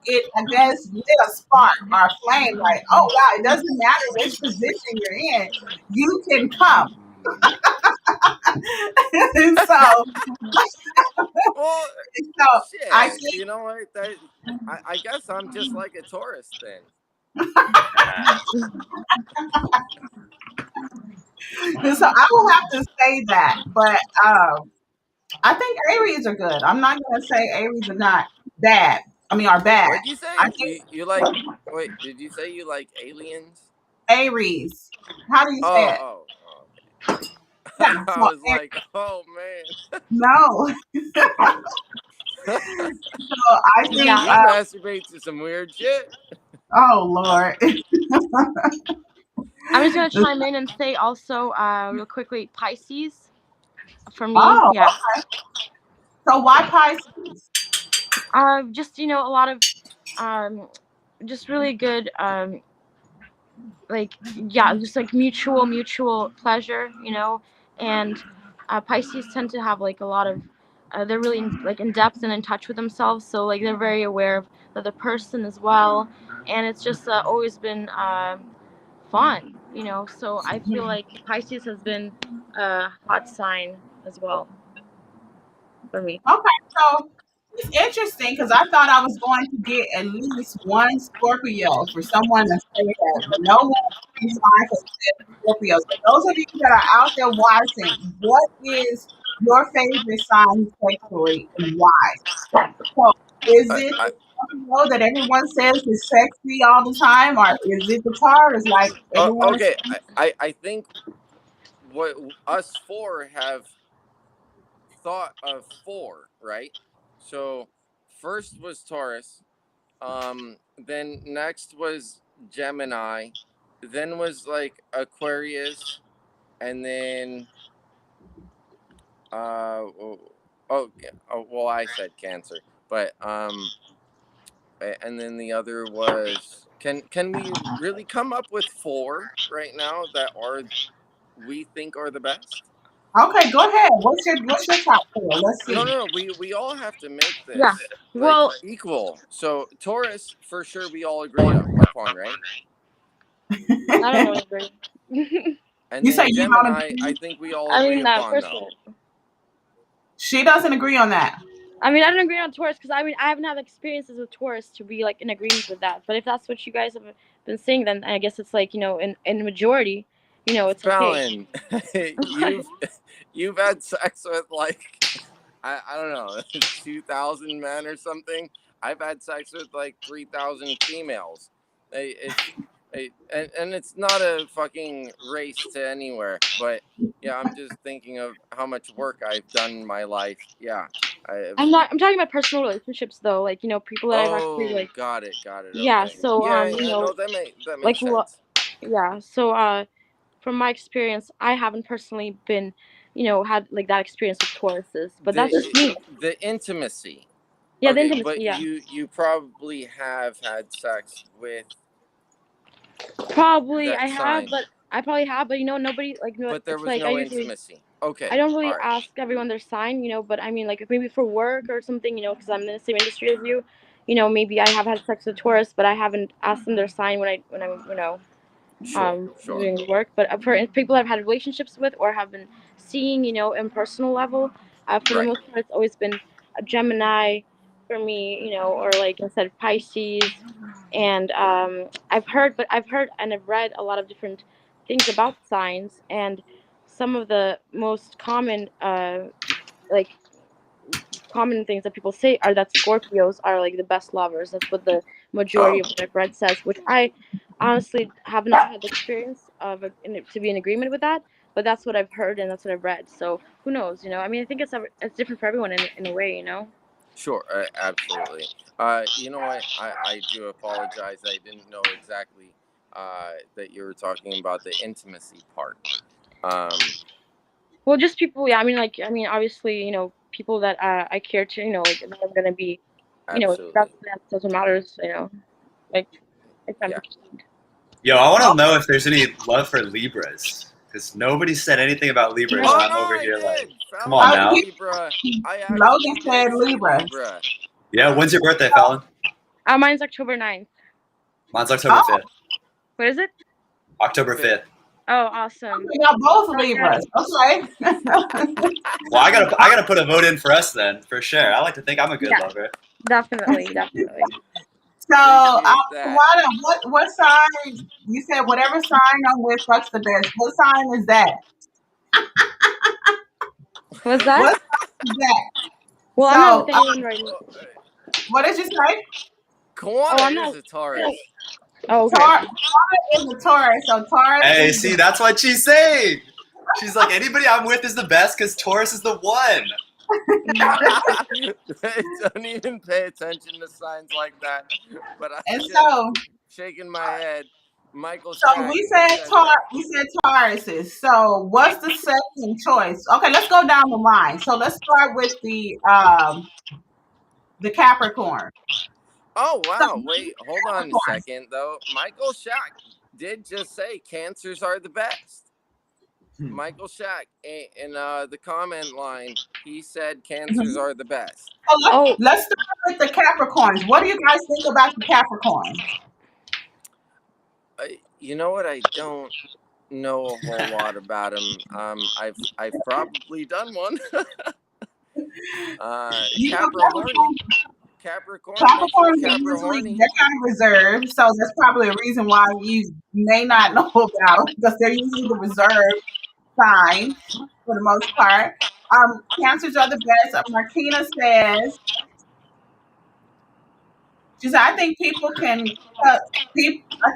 It I guess lit a spark or a flame, like, oh wow, it doesn't matter which position you're in, you can come. And so, shit, I think, you know what? I guess I'm just like a Taurus then. So I will have to say that, but I think Aries are good. I'm not going to say Aries are not bad. Are bad. What did you say? I think you like? Wait, did you say you like aliens? Aries. How do you say it? Yeah, I was like, oh man. No. So I think you masturbate to some weird shit. Oh Lord. I'm just gonna chime in and say also, real quickly, Pisces for me. Oh, Yeah. so why Pisces? Just a lot of, just really good, like just like mutual pleasure, and Pisces tend to have like a lot of, they're really in depth and in touch with themselves, so like they're very aware of the other person as well, and it's just always been fun, so I feel like Pisces has been a hot sign as well for me. Okay, so it's interesting because I thought I was going to get at least one Scorpio for someone to say that, but no one is fine for Scorpio. So those of you that are out there watching, what is your favorite sign sexually and why? So is I, it I, the Scorpio that everyone says is sexy all the time, or is it the Taurus like everyone is okay, saying? I think what us four have thought of four, right? So first was Taurus, then next was Gemini, then was like Aquarius, and then well, I said Cancer, but and then the other was, can we really come up with four right now that are we think are the best? Okay, go ahead. What's your top four? Let's see. No, we all have to make Yeah. this like Well, equal. So Taurus for sure we all agree upon, right? I don't really agree. And You say then you don't Gemini, I agree? think we all I agree mean that upon though. personally. She doesn't agree on that. I mean, I don't agree on Taurus because I haven't had experiences with Taurus to be like in agreement with that. But if that's what you guys have been saying, then I guess it's like in majority, it's okay. Fallon, you've had sex with like I don't know 2,000 men or something. I've had sex with like 3,000 females. And it's not a fucking race to anywhere. But yeah, I'm just thinking of how much work I've done in my life. Yeah, I'm talking about personal relationships though, like people that I've actually like. got it. Yeah. Okay. So Yeah, no, that like makes sense. yeah. So from my experience, I haven't personally been, had like that experience with Tauruses, but that's just me. The intimacy. Yeah, the Okay, intimacy. but Yeah. you probably have had sex with Probably that I have, sign, but I probably have, but nobody like but there it's was like I no usually intimacy. Okay, I don't all really right, ask everyone their sign, but I mean like maybe for work or something, because I'm in the same industry as you, maybe I have had sex with Taurus, but I haven't asked them their sign when I'm sure. doing work. But for people I've had relationships with or have been seeing, in personal level, for the Right. most part, it's always been a Gemini for me, or like I said, Pisces. And I've heard and I've read a lot of different things about signs, and some of the most common, like common things that people say are that Scorpios are like the best lovers. That's what the majority Oh, of what I've read says, which I honestly have not had the experience of to be in agreement with that. But that's what I've heard and that's what I've read. So who knows? I mean, I think it's different for everyone in a way. sure, absolutely. You know what? I do apologize. I didn't know exactly that you were talking about the intimacy part. Well, just people. Yeah, I mean, obviously, people that I care to. Like that I'm gonna be. Absolutely. That's what matters. Like if I'm Yeah. Yo, I want to know if there's any love for Libras, because nobody said anything about Libras, Oh and I'm no, over I here like, did. come on Fallon now. said Libra. I actually Logan did said say Libra. Libra. Yeah, when's your birthday, Fallon? Mine's October 9th. Mine's October 5th. What is it? October 5th. Oh, awesome. We got both Libras. Okay. Well, I gotta put a vote in for us then, for sure. I like to think I'm a good Yeah. lover. Definitely. So, Appreciate that. what sign? You said whatever sign I'm with, fucks the best. What sign is that? What's that? What sign is that? Well, So, I'm not with anyone right now. what did you say? Kwana is a Taurus. Oh, okay. Taurus is a Taurus. So Taurus Hey, is see, that's what she's saying. She's like, anybody I'm with is the best because Taurus is the one. Don't even pay attention to signs like that. But and so shaking my head. Michael So Shack we said said that. Tauruses. So what's the second choice? Okay, let's go down the line. So let's start with the Capricorn. Oh wow! So, Wait, hold on a second though. Michael Shack did just say cancers are the best. Michael Shack in the comment line, he said cancers are the best. So let's start with the Capricorns. What do you guys think about the Capricorn? You know what? I don't know a whole lot about him. I've probably done one. Capricorn usually they're kind of reserved, so that's probably a reason why you may not know about them, because they're usually the reserved sign for the most part. Cancers are the best. Martina says, she said, I think people I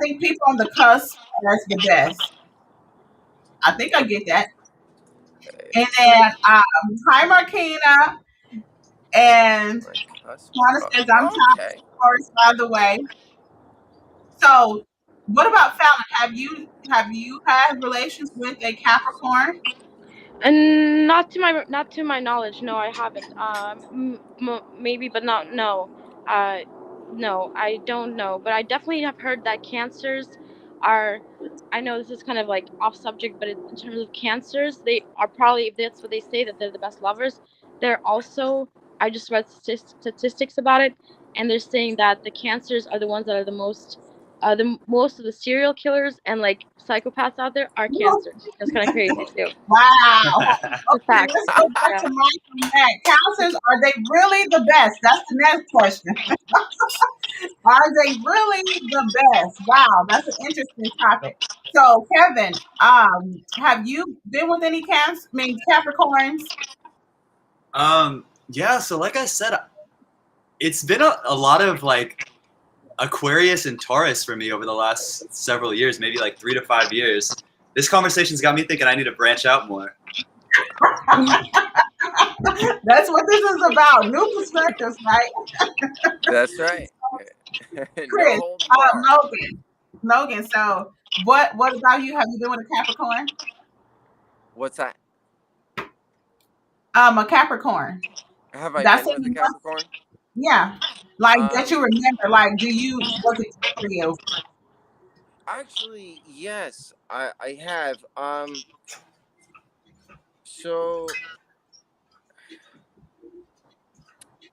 think people on the cusp are the best. I think I get that. And then hi Martina, and Juana says I'm top Taurus, by the way. So what about Fallon? Have you had relations with a Capricorn? And not to my knowledge, no, I haven't. Maybe, but not no. No, I don't know, but I definitely have heard that cancers are. I know this is kind of like off subject, but in terms of cancers, they are probably, if that's what they say, that they're the best lovers. They're also, I just read statistics about it, and they're saying that the cancers are the ones that are the most of the serial killers and like psychopaths out there are cancers. That's kind of crazy too. Wow. Okay, Fact. let's go back to Mike on that. Cancers, are they really the best? That's the next question. Are they really the best? Wow, that's an interesting topic. So, Kevin, have you been with any Capricorns? Yeah, so like I said, it's been a lot of like Aquarius and Taurus for me over the last several years, maybe like 3 to 5 years. This conversation's got me thinking I need to branch out more. That's what this is about. New perspectives, right? That's right. Chris, Logan. So, what about you? Have you been with a Capricorn? What's that? A Capricorn. Have I been with a Capricorn? Yeah, like that you remember. Like, was it for you? Actually, yes, I have. So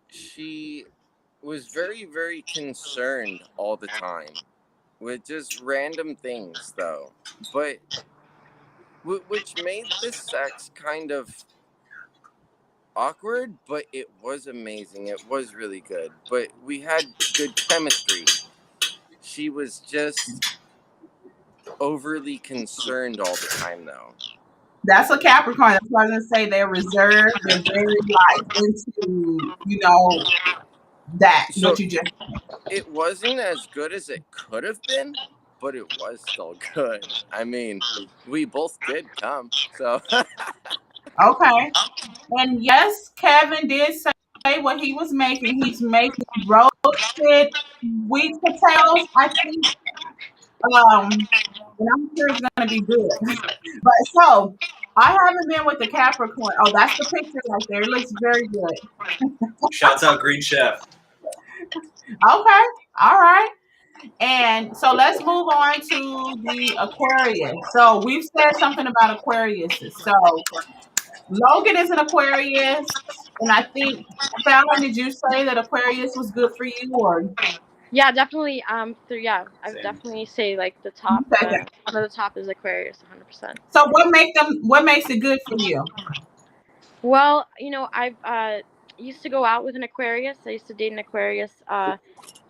she was very, very concerned all the time with just random things, though. But which made the sex kind of awkward, but it was amazing. It was really good. But we had good chemistry. She was just overly concerned all the time, though. That's a Capricorn. That's why I was gonna say they're reserved. They're very into that. So what you just. It wasn't as good as it could have been, but it was still good. I mean, we both did come, so. Okay. And yes, Kevin did say what he was making. He's making roasted sweet potatoes, I think. And I'm sure it's gonna be good. But so I haven't been with the Capricorn. Oh, that's the picture right there. It looks very good. Shouts out Green Chef. Okay. All right. And so let's move on to the Aquarius. So we've said something about Aquarius. So Logan is an Aquarius, and I think Fallon, did you say that Aquarius was good for you, or? Yeah, definitely. I would definitely say like the top. One of the top is Aquarius, 100%. So what makes it good for you? Well, I've used to go out with an Aquarius. I used to date an Aquarius. Quite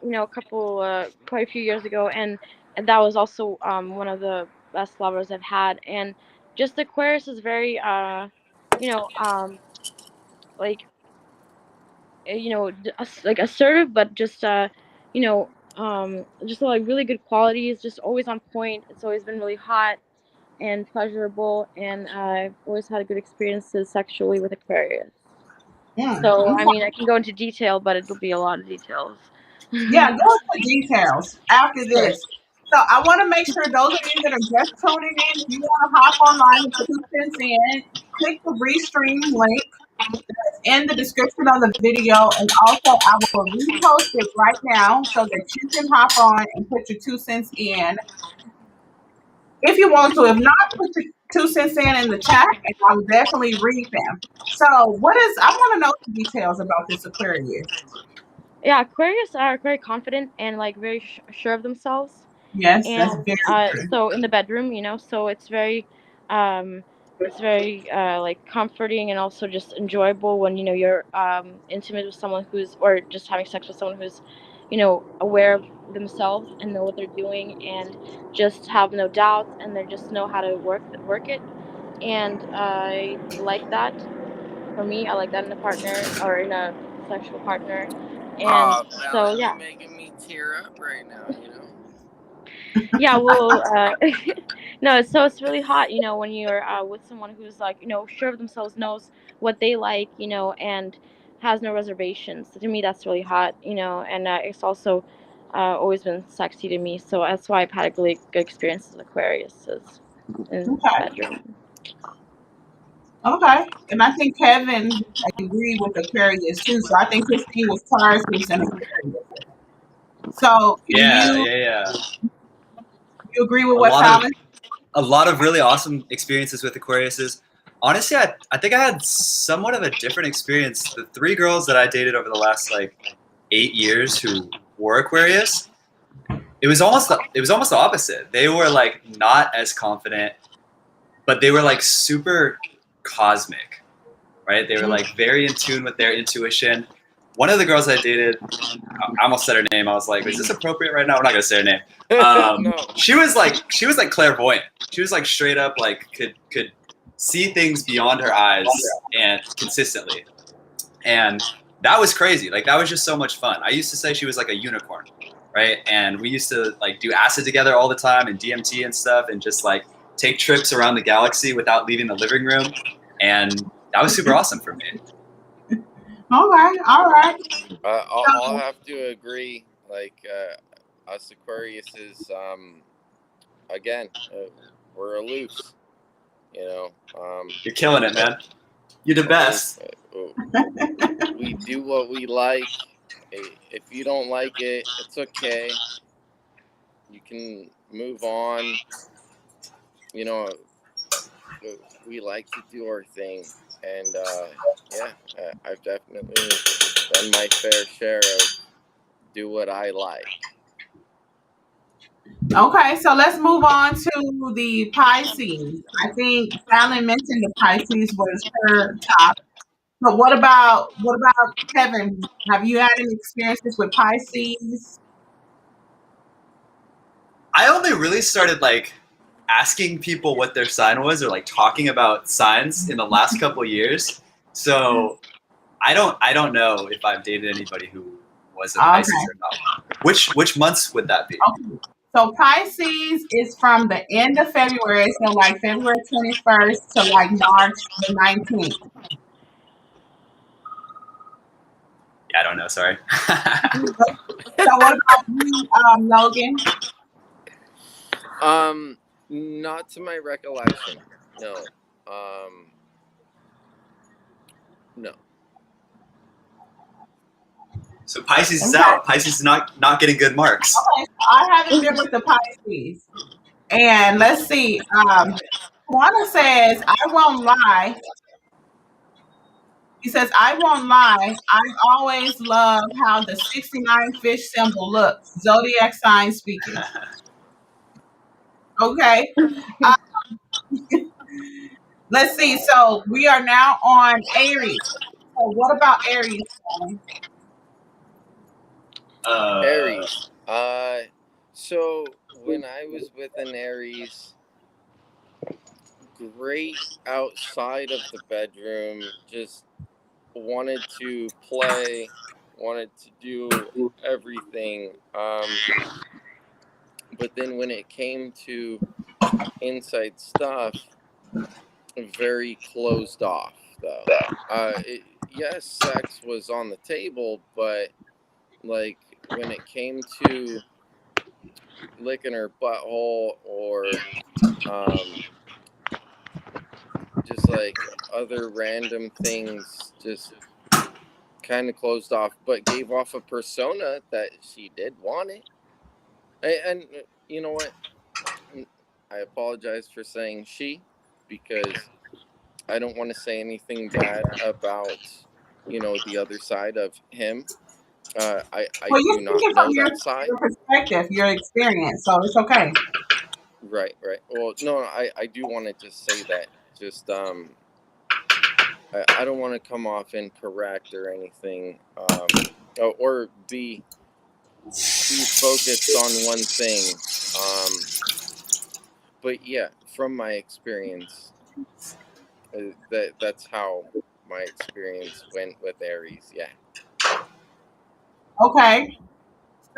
a few years ago, and that was also one of the best lovers I've had. And just Aquarius is very like assertive, but just just like really good qualities, just always on point. It's always been really hot and pleasurable, and I've always had good experiences sexually with Aquarius. So I mean, I can go into detail, but it'll be a lot of details. Yeah, go into details after this. So I want to make sure those of you that are just tuning in, if you want to hop online and put 2 cents in, click the restream link in the description of the video, and also I will repost it right now so that you can hop on and put your 2 cents in if you want to. If not, put your 2 cents in the chat, and I will definitely read them. So, I want to know the details about this Aquarius. Yeah, Aquarius are very confident and like very sure of themselves. Yes, that's And very true. so in the bedroom, so it's very like comforting and also just enjoyable when you're intimate with someone who's, or just having sex with someone who's aware of themselves and know what they're doing, and just have no doubts, and they just know how to work it. And I like that. For me, I like that in a partner or in a sexual partner. And so You're yeah. making me tear up right now, Yeah, well, no, so it's really hot, when you're with someone who's like, sure of themselves, knows what they like, and has no reservations. To me, that's really hot, and it's also always been sexy to me. So that's why I've had really good experiences with Aquarius in the bedroom. Okay. And I think Kevin agreed with Aquarius too. So I think his thing was Taurus and Aquarius. So Yeah. You agree with what Fallon? A lot of really awesome experiences with Aquariuses. Honestly, I think I had somewhat of a different experience. The 3 girls that I dated over the last like 8 years who were Aquarius, it was almost the opposite. They were like not as confident, but they were like super cosmic, right? They were like very in tune with their intuition. One of the girls I dated, I almost said her name. I was like, "Is this appropriate right now?" We're not gonna say her name. No. She was like clairvoyant. She was like straight up like could see things beyond her eyes and consistently, and that was crazy. Like that was just so much fun. I used to say she was like a unicorn, right? And we used to like do acid together all the time and DMT and stuff, and just like take trips around the galaxy without leaving the living room, and that was super awesome for me. All right. I'll have to agree. Like us Aquariuses, again, we're loose. You're killing it, man. You're the best. We do what we like. If you don't like it, it's okay. You can move on. We like to do our thing, and I've definitely done my fair share of do what I like. Okay, so let's move on to the Pisces. I think Fallon mentioned the Pisces was her top. But what about Kevin? Have you had any experiences with Pisces? I only really started like asking people what their sign was, or like talking about signs in the last couple of years. So I don't know if I've dated anybody who was a Pisces or not. Which months would that be? Okay. So Pisces is from the end of February, so like February 21st to like March the 19th. Yeah, I don't know. Sorry. So what about you, Logan? Not to my recollection. No. No. So Pisces is out. Pisces is not getting good marks. Okay, I haven't been with the Pisces. And let's see. Juana says, I won't lie. He says, I won't lie. I've always loved how the 69 fish symbol looks. Zodiac sign speaking. Okay. Let's see. So we are now on Aries. So what about Aries? Aries. So when I was with an Aries, great outside of the bedroom, just wanted to play, wanted to do everything. But then when it came to inside stuff, very closed off, though. Yes, sex was on the table, but like when it came to licking her butthole or just like other random things, just kind of closed off, but gave off a persona that she did want it. And you know what? I apologize for saying she, because I don't want to say anything bad about, the other side of him. I Well, you're do not speaking from know that side. your perspective, your experience, so it's okay. Right. Well, no, I do want to just say that. Just I don't want to come off incorrect or anything, or be too focused on one thing. But yeah, from my experience, that's how my experience went with Aries. Yeah. Okay.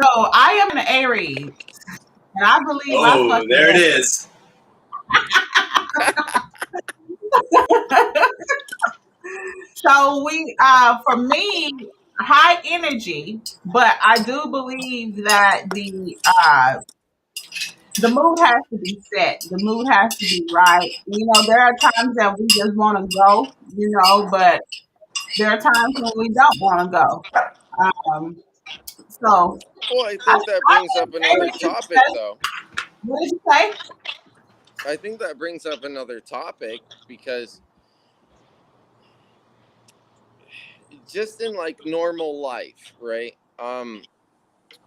So I am an Aries, and I believe I Oh, fucking there it get is. So for me, high energy, but I do believe that the mood has to be set. The mood has to be right. There are times that we just want to go, but there are times when we don't want to go. Um, so Well, I I, think that brings up another topic, though. what did you say? I think that brings up another topic because just in like normal life, right?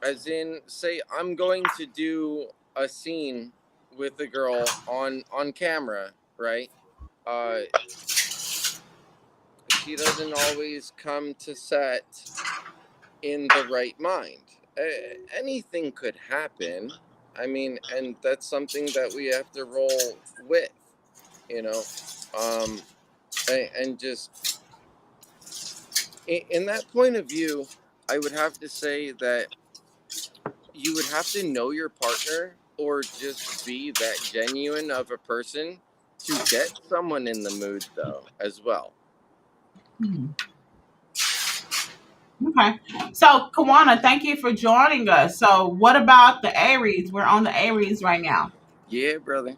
As in, say I'm going to do a scene with a girl on camera, right? She doesn't always come to set in the right mind. Anything could happen. I mean, and that's something that we have to roll with, you know. And just in that point of view, I would have to say that you would have to know your partner or just be that genuine of a person to get someone in the mood, though, as well. Okay. So, Kawana, thank you for joining us. So, what about the Aries? We're on the Aries right now. Yeah, brother.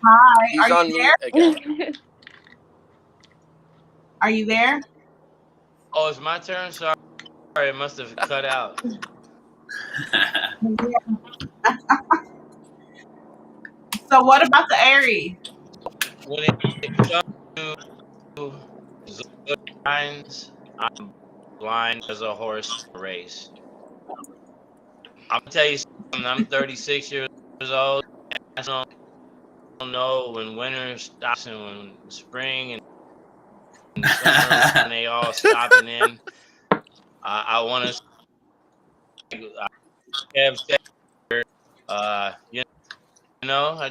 Hi. He's Are on you mute again. there? Are you there? Oh, it's my turn? Sorry, it must have cut out. So, what about the Aries? When it comes to zodiac signs, I'm blind as a horse to a race. I'm gonna tell you something. I'm 36 years old. I don't know when winter stops and when spring and summer when they all stopping in. I want to have I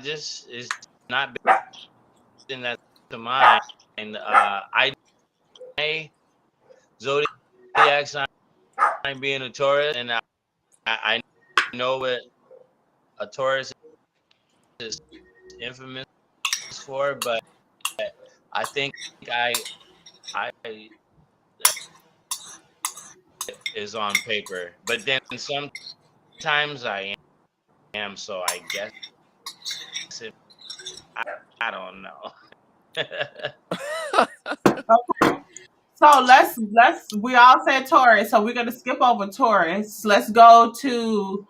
just it's not been that to mind. I Zodiac sign being a Taurus, and I know what a Taurus is infamous for, but I think I is on paper. But then sometimes I am, so I guess it, I don't know. So we all said Taurus, so we're gonna skip over Taurus. Let's go to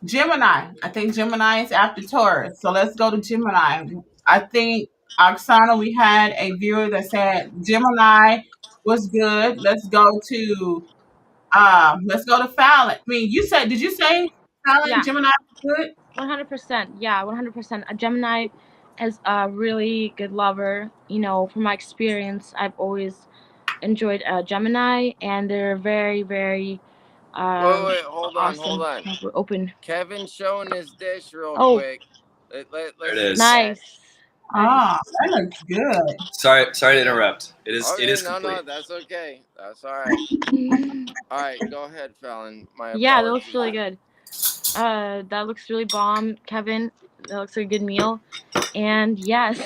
Gemini. I think Gemini is after Taurus. So let's go to Gemini. I think Oksana, we had a viewer that said Gemini was good. Let's go to Fallon. I mean, did you say Fallon, Yeah. Gemini was good? 100%. Yeah, 100%. A Gemini is a really good lover. From my experience, I've always enjoyed Gemini, and they're very, very Wait, hold awesome. on. We're open. Kevin's showing his dish real quick. There it is. Nice. Oh, that looks good. Sorry to interrupt. It is complete. No, that's okay. That's all right. All right, go ahead, Fallon. My apologies. Yeah, that looks really good. That looks really bomb, Kevin. That looks like a good meal. And yes,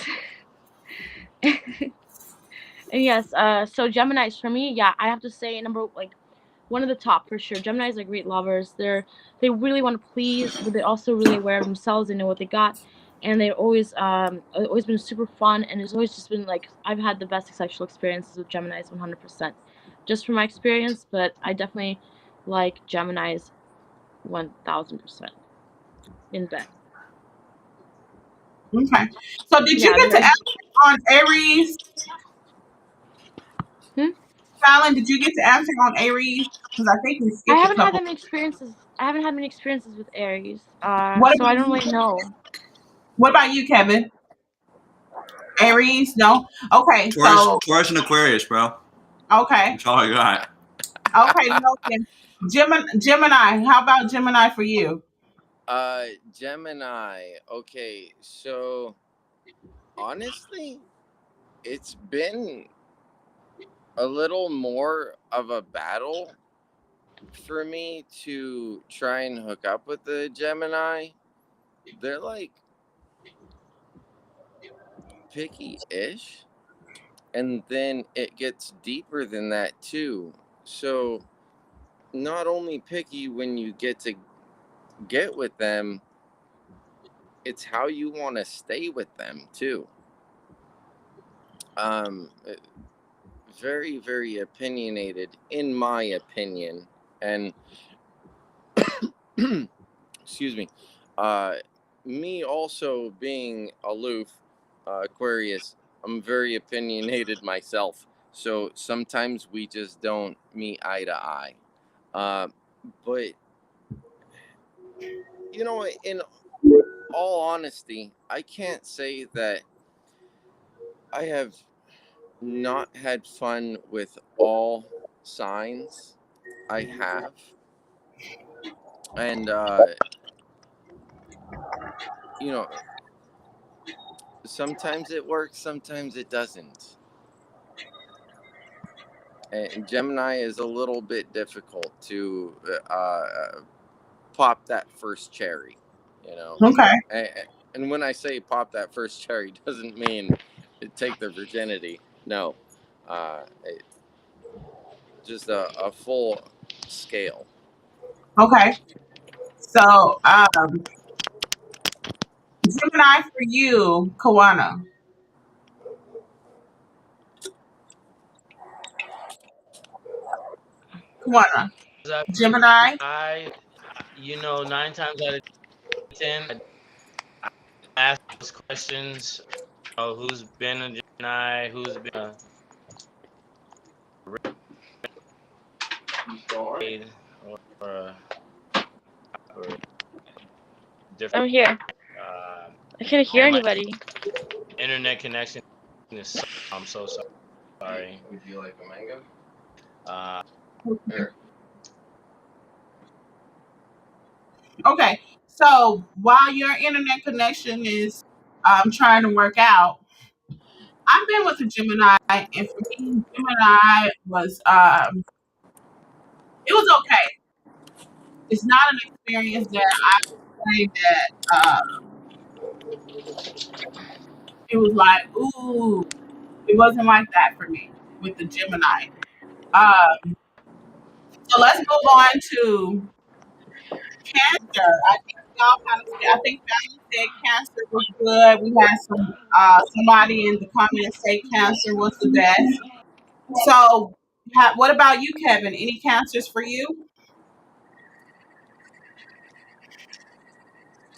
And yes, so Geminis for me, yeah, I have to say one of the top for sure. Geminis are great lovers. They really want to please, but they're also really aware of themselves. They know what they got, and they've always been super fun. And it's always just been like I've had the best sexual experiences with Geminis, 100%, just from my experience. But I definitely like Geminis, 1000% in bed. Okay. So did you get to answer on Aries? Fallon, did you get to answer on Aries? Because I think we skipped I haven't a had couple. that many experiences. I haven't had many experiences with Aries. What So I about don't really know. What about you, Kevin? Aries? No. Okay. So Taurus and Aquarius, bro. okay. That's all I got. Okay. Logan. Gemini. How about Gemini for you? Gemini. Okay, so honestly, it's been a little more of a battle for me to try and hook up with the Gemini. They're like picky-ish, and then it gets deeper than that too. So not only picky when you get to get with them, it's how you want to stay with them too. Um, very, very opinionated, in my opinion, and excuse me, me also being aloof, Aquarius, I'm very opinionated myself. So sometimes we just don't meet eye to eye. But you know, in all honesty, I can't say that I have not had fun with all signs. I have, and you know, sometimes it works, sometimes it doesn't. And Gemini is a little bit difficult to pop that first cherry, you know. Okay. And when I say pop that first cherry, doesn't mean take their virginity. No, just a full scale. Okay. So Gemini for you, Kawana. Kawana. Gemini. You know, 9 times out of 10, I ask those questions. You know, who's been a Gemini? Who's been a raid or different? I'm here. I can't hear anybody. Internet connection is. I'm so sorry. Would you like a mango? Here. Okay. So while your internet connection is trying to work out, I've been with a Gemini, and for me, Gemini was it was okay. It's not an experience that I would say that it was like, ooh, it wasn't like that for me with the Gemini. So let's move on to Cancer. I think y'all kind of I think Fallon said Cancer was good. We had somebody in the comments say Cancer was the best. So what about you, Kevin? Any Cancers for you?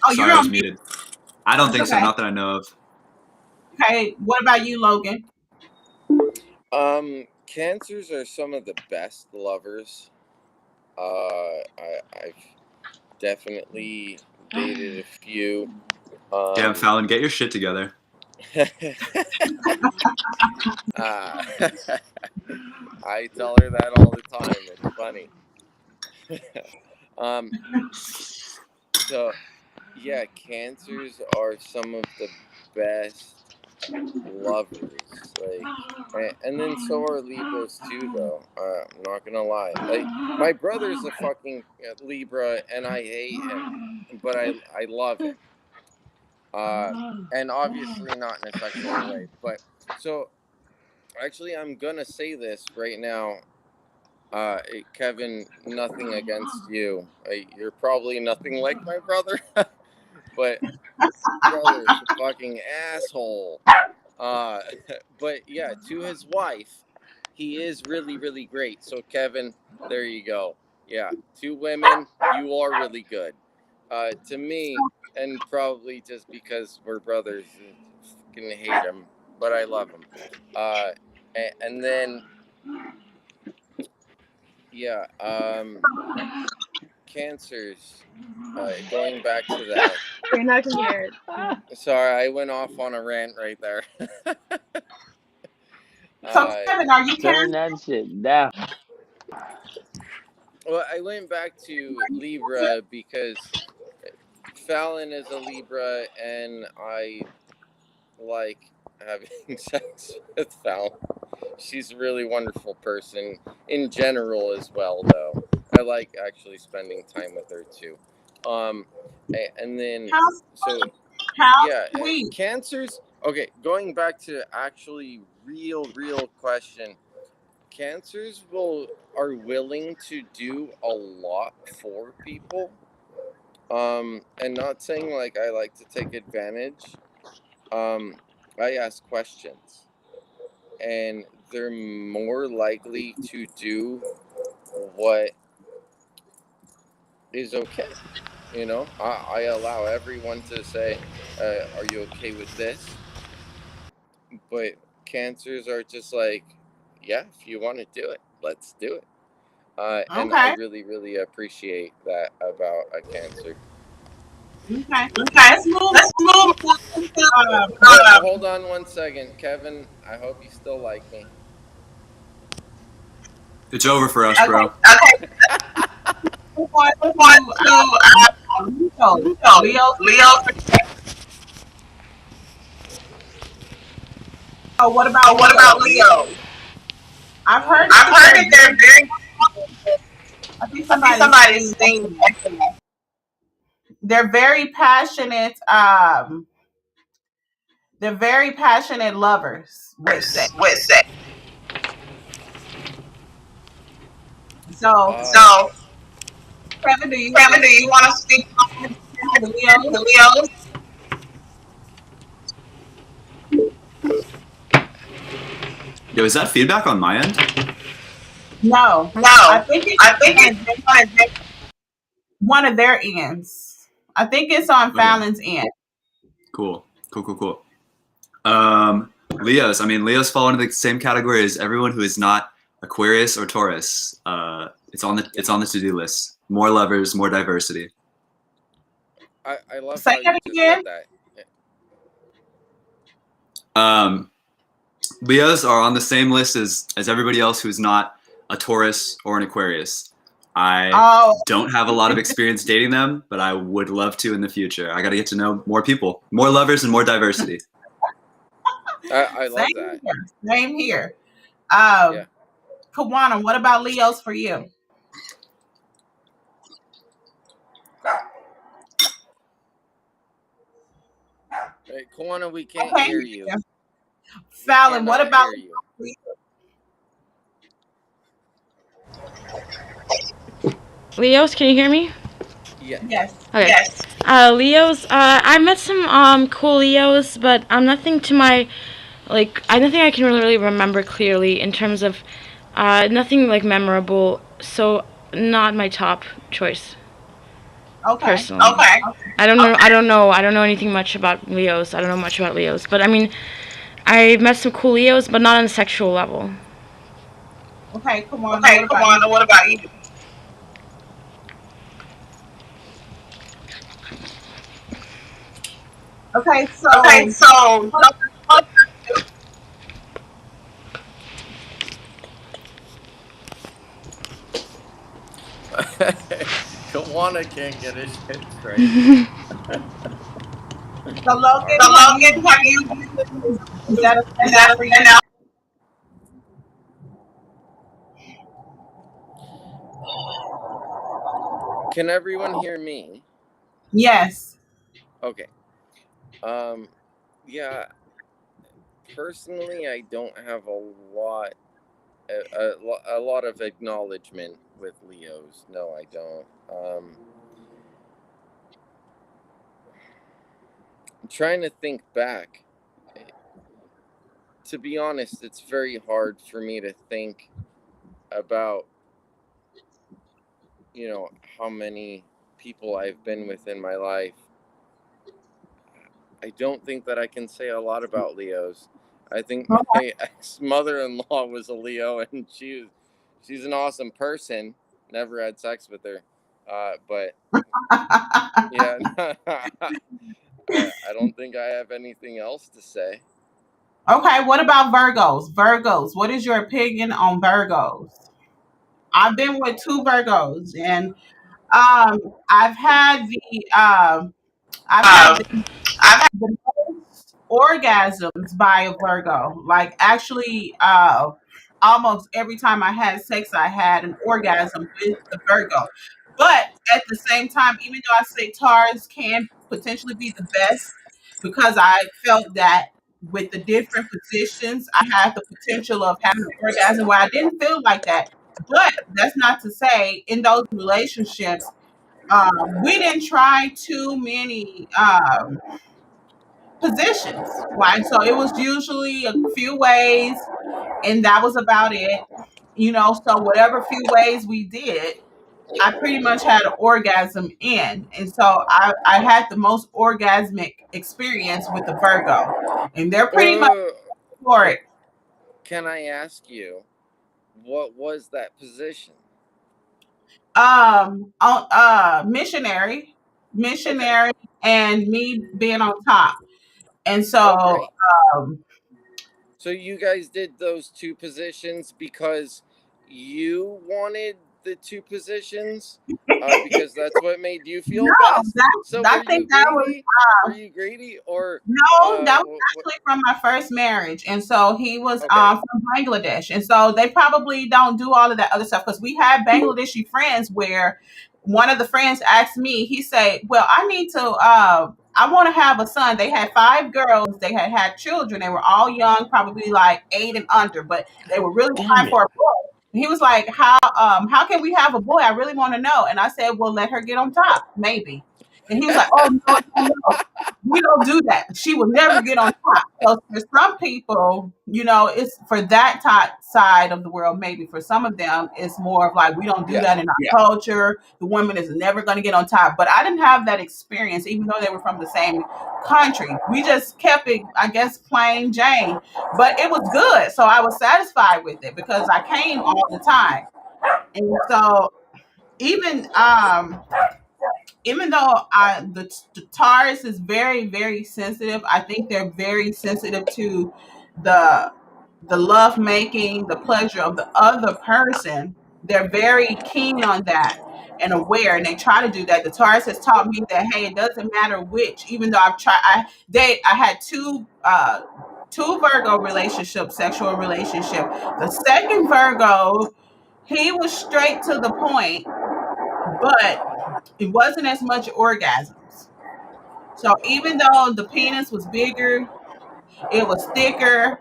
Oh, Sorry, you're I on was mute. muted. I don't It's think so. okay. Not that I know of. Okay. What about you, Logan? Cancers are some of the best lovers. I've definitely dated a few. Damn, Fallon, get your shit together. I tell her that all the time. It's funny. So yeah, Cancers are some of the best lovers. And then so are Libras too, though. I'm not gonna lie. Like, my brother's a fucking Libra, and I hate him, but I love him. And obviously not in a sexual way, but So, actually, I'm gonna say this right now. Kevin, nothing against you. You're probably nothing like my brother, but brother's a fucking asshole. But yeah, to his wife, he is really, really great. So Kevin, there you go. Yeah, 2 women, you are really good. To me, and probably just because we're brothers, fucking hate him, but I love him. And then yeah, cancers. Going back to that. You're not compared. Sorry, I went off on a rant right there. So Kevin, are you Turn that shit down. Well, I went back to Libra because Fallon is a Libra, and I like having sex with Fallon. She's a really wonderful person in general as well, though. I like actually spending time with her too. And then so yeah, sweet? cancers. Okay, going back to actually real question. Cancers are willing to do a lot for people. And not saying like I like to take advantage. I ask questions, and they're more likely to do what is okay. You know, I allow everyone to say, "Are you okay with this?" But cancers are just like, "Yeah, if you want to do it, let's do it." And I Okay. really, really appreciate that about a Cancer. Okay. Okay, Let's move. let's move. Hold on 1 second, Kevin. I hope you still like me. It's over for us, Okay. bro. Okay. Move on What to to Leo. Leo? Oh, what about What Leo? about Leo? I've heard I've heard that they're very. I think I think somebody's somebody's saying saying excellent. they're very passionate. They're very passionate lovers. Would say With sex. so. So, Kevin, do you Kevin, do you want to speak to the to Leos? Leo's? Yo, is that feedback on my end? No, No, I think it's I think it's one of their ends. I think it's on Okay. Fallon's end. Cool. Leos. I mean, Leos fall into the same category as everyone who is not Aquarius or Taurus. It's on the to-do list. More lovers, more diversity. I love Say how you it just again. said Um, Leos are on the same list as everybody else who's not a Taurus or an Aquarius. I don't have a lot of experience dating them, but I would love to in the future. I got to get to know more people, more lovers, and more diversity. I love that. Same here. Yeah. Kawana, what about Leos for you? Hey, Kawana, we can't hear you. Fallon, what about you? Leos, can you hear me? Yes. Okay. Yes. Leos. I met some cool Leos, but nothing to my nothing I can really remember clearly in terms of nothing like memorable. So not my top choice. Okay. Personally. Okay. I don't know. I don't know anything much about Leos. I don't know much about Leos, but I mean, I met some cool Leos, but not on a sexual level. Okay, Kawana, Okay, Kawana, what about you? Okay, so Kawana can't get his shit straight. So Logan, have you? is that for you now? Can everyone hear me? Yes. Okay. Yeah. personally, I don't have a lot of acknowledgement with Leos. No, I don't. I'm trying to think back. To be honest, it's very hard for me to think about, how many people I've been with in my life. I don't think that I can say a lot about Leos. I think my ex-mother-in-law was a Leo, and she's an awesome person. Never had sex with her, but yeah, I don't think I have anything else to say. Okay, what about Virgos? Virgos, what is your opinion on Virgos? I've been with 2 Virgos, and I've had the most orgasms by a Virgo. Like actually, almost every time I had sex, I had an orgasm with the Virgo. But at the same time, even though I say Taurus can potentially be the best, because I felt that with the different positions, I had the potential of having an orgasm where I didn't feel like that. But that's not to say in those relationships, we didn't try too many positions. Like, so it was usually a few ways, and that was about it. So whatever few ways we did, I pretty much had an orgasm in. And so I had the most orgasmic experience with the Virgo. And they're pretty much for it. Can I ask you, what was that position? Missionary, okay. And me being on top. And so, so you guys did those 2 positions because you wanted the 2 positions, because that's what made you feel best. So I think that was were you greedy, or no? That was actually from my first marriage, and so he was from Bangladesh, and so they probably don't do all of that other stuff because we had Bangladeshi friends where one of the friends asked me, he said, "Well, I need to." I want to have a son. They had 5 girls. They had children. They were all young, probably like 8 and under, but they were really trying for a boy. And he was like, how can we have a boy? I really want to know." And I said, "Well, let her get on top, maybe." And he was like, "Oh no, no, no. We don't do that. She will never get on top." So for some people, it's for that side of the world, maybe for some of them, it's more of like, we don't do that in our culture. The woman is never going to get on top. But I didn't have that experience, even though they were from the same country. We just kept it, I guess, plain Jane. But it was good. So I was satisfied with it because I came all the time. And so even though the Taurus is very, very sensitive, I think they're very sensitive to the love making, the pleasure of the other person. They're very keen on that and aware, and they try to do that. The Taurus has taught me that, hey, it doesn't matter which. Even though I had two Virgo relationships, sexual relationship. The second Virgo, he was straight to the point, but it wasn't as much orgasms. So even though the penis was bigger, it was thicker,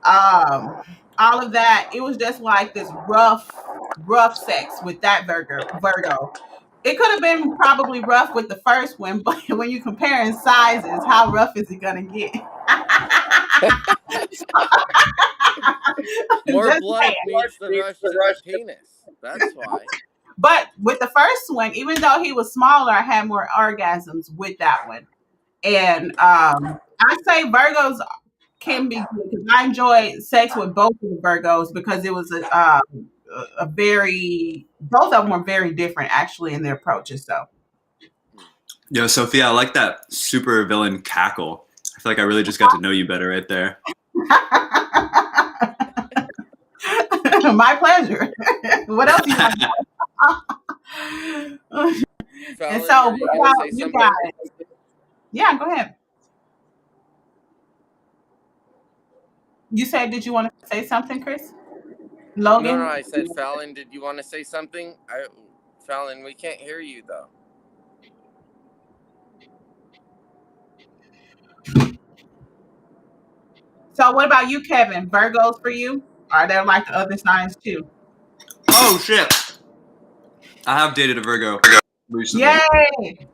all of that, it was just like this rough sex with that Virgo. It could have been probably rough with the first one, but when you're comparing sizes, how rough is it gonna get? More blood needs to rush to the penis. That's why. But with the first one, even though he was smaller, I had more orgasms with that one. And I say Virgos can be good because I enjoyed sex with both of the Virgos because it was a very, both of them were very different actually in their approaches. So, yo, Sophia, I like that super villain cackle. I feel like I really just got to know you better right there. My pleasure. What else do you want to know? And so, what about you guys? Yeah, go ahead. You said, did you want to say something, Chris? Logan? No, I said, Fallon, did you want to say something? Fallon, we can't hear you, though. So what about you, Kevin? Virgos for you? Are they like the other signs too? Oh shit! I have dated a Virgo recently. Yay!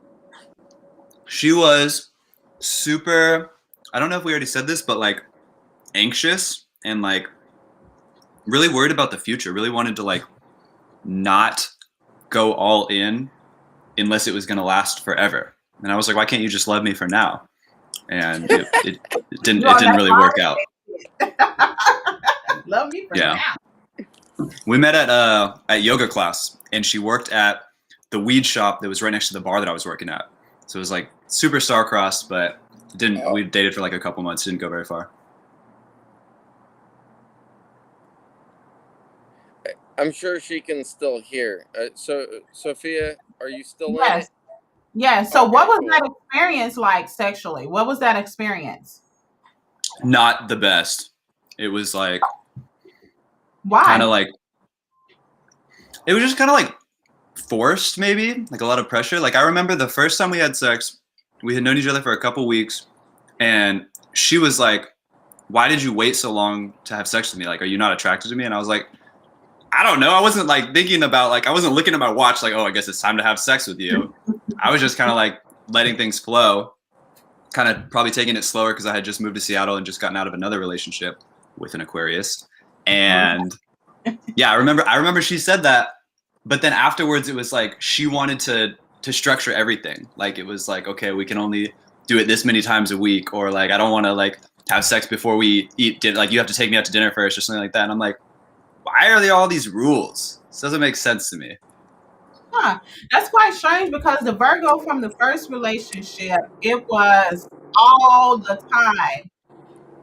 She was super. I don't know if we already said this, but like anxious and like really worried about the future. Really wanted to like not go all in unless it was going to last forever. And I was like, why can't you just love me for now? And it didn't really work out. Love me for now. We met at yoga class, and she worked at the weed shop that was right next to the bar that I was working at. So it was like super star-crossed, but didn't. We dated for like a couple months, didn't go very far. I'm sure she can still hear. So, Sophia, are you still in it? Yeah. So what was that experience like sexually? What was that experience? Not the best. It was like, why? Kind of like, it was just kind of like forced, maybe, like a lot of pressure. Like I remember the first time we had sex, we had known each other for a couple weeks, and she was like, why did you wait so long to have sex with me? Like, are you not attracted to me? And I was like, I don't know. I wasn't like thinking about like, I wasn't looking at my watch like, oh, I guess it's time to have sex with you. I was just kind of like letting things flow, kind of probably taking it slower because I had just moved to Seattle and just gotten out of another relationship with an Aquarius. And yeah, I remember she said that, but then afterwards it was like she wanted to structure everything. Like it was like, okay, we can only do it this many times a week, or like I don't want to like have sex before we eat dinner. Like you have to take me out to dinner first or something like that. And I'm like, why are there all these rules? This doesn't make sense to me. That's quite strange because the Virgo from the first relationship, it was all the time.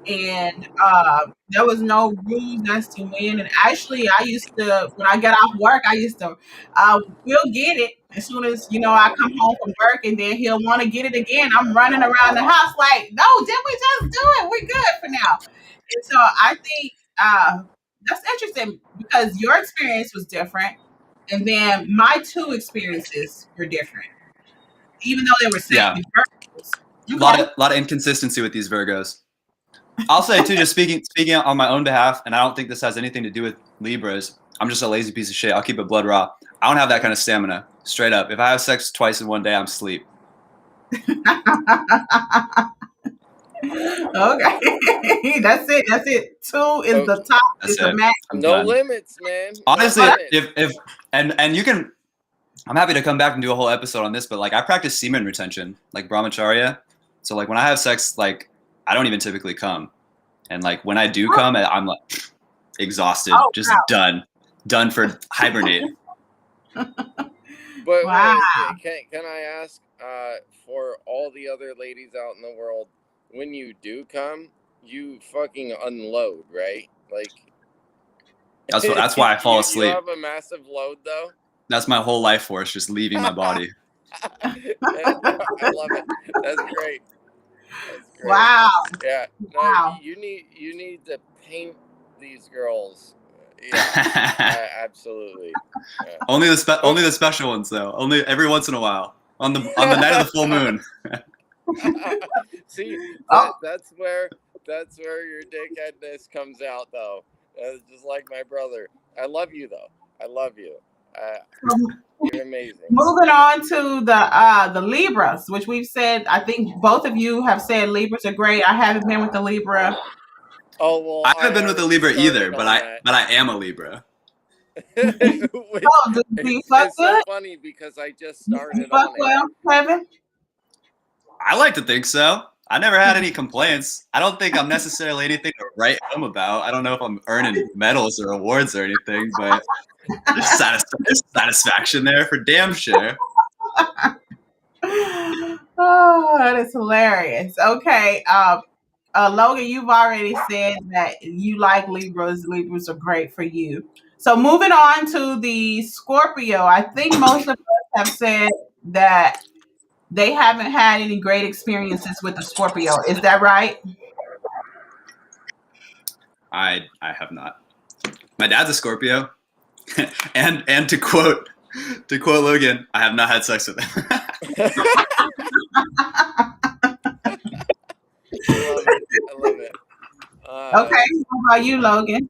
And there was no rules as to when. And actually, I used to, when I get off work, I used to, we'll get it as soon as, I come home from work, and then he'll want to get it again. I'm running around the house like, no, didn't we just do it? We're good for now. And so I think that's interesting because your experience was different. And then my two experiences were different, even though they were same Virgos. A lot of inconsistency with these Virgos. I'll say too, just speaking on my own behalf, and I don't think this has anything to do with Libras. I'm just a lazy piece of shit. I'll keep it blood raw. I don't have that kind of stamina. Straight up. If I have sex twice in one day, I'm asleep. Okay. That's it. 2 is the top. Is the max. No limits, man. Honestly, if you can, I'm happy to come back and do a whole episode on this, but like I practice semen retention, like brahmacharya. So like when I have sex, like I don't even typically come. And like when I do come, I'm like exhausted, just done for hibernate. But wow. Can I ask for all the other ladies out in the world, when you do come, you fucking unload, right? Like that's why I fall asleep. You have a massive load though. That's my whole life force just leaving my body. I love it. That's great. Wow. Yeah. No, wow. You need to paint these girls. Yeah. Absolutely. Yeah. Only the special ones though. Only every once in a while on the night of the full moon. See, that's where your dickheadness comes out though. Just like my brother. I love you though. I love you. You're amazing. Moving on to the Libras, which we've said, I think both of you have said Libras are great. I haven't been with a Libra. Oh well, I haven't been with a Libra either, but I am a Libra. Do you fuck it's good? So funny because I just started fuck on well, Kevin? I like to think so. I never had any complaints. I don't think I'm necessarily anything to write home about. I don't know if I'm earning medals or awards or anything, but there's satisfaction there for damn sure. Oh, that is hilarious. Okay. Logan, you've already said that you like Libras. Libras are great for you. So moving on to the Scorpio, I think most of us have said that they haven't had any great experiences with the Scorpio. Is that right? I have not. My dad's a Scorpio. and to quote Logan, I have not had sex with him. I love it. Okay, how about you, Logan?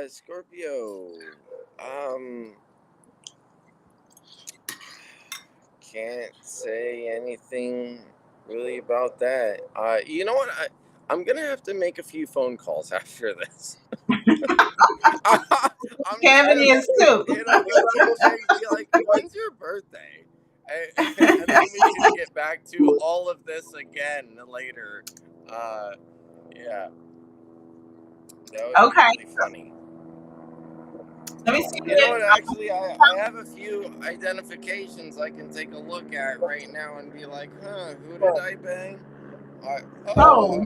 Scorpio. Can't say anything really about that. You know what? I'm gonna have to make a few phone calls after this. Kevin is too. You know, be like, when's your birthday? And then we can get back to all of this again later. Yeah. That would be really funny. Let me see. You know what? Actually, I have a few identifications I can take a look at right now and be like, huh, who did I bang? No,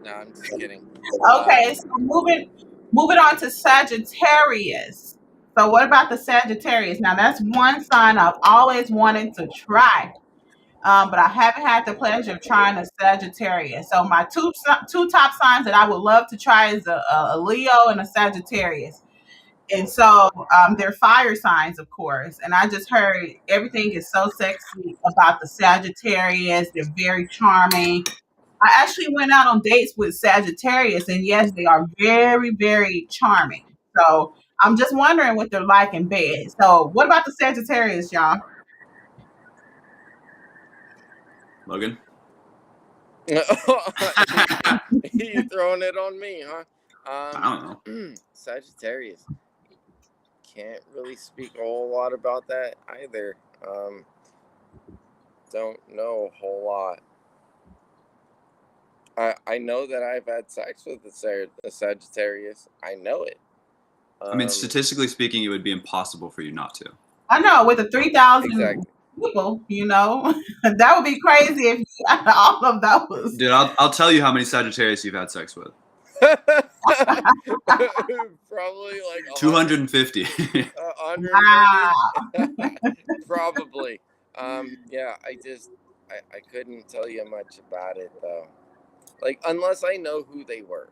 I'm just kidding. Okay, so moving on to Sagittarius. So what about the Sagittarius? Now that's one sign I've always wanted to try. But I haven't had the pleasure of trying a Sagittarius. So my two top signs that I would love to try is a Leo and a Sagittarius. And so they're fire signs, of course. And I just heard everything is so sexy about the Sagittarius. They're very charming. I actually went out on dates with Sagittarius, and yes, they are very, very charming. So I'm just wondering what they're like in bed. So what about the Sagittarius, y'all? Logan? You throwing it on me, huh? I don't know. Sagittarius. Can't really speak a whole lot about that either. Don't know a whole lot. I know that I've had sex with a Sagittarius. I know it. I mean, statistically speaking, it would be impossible for you not to. I know, with the 3,000 Exactly. people, you know, that would be crazy if you had all of those. Dude, I'll tell you how many Sagittarius you've had sex with. Probably like 250. 150. Wow. Probably. Yeah, I couldn't tell you much about it though. Like, unless I know who they were.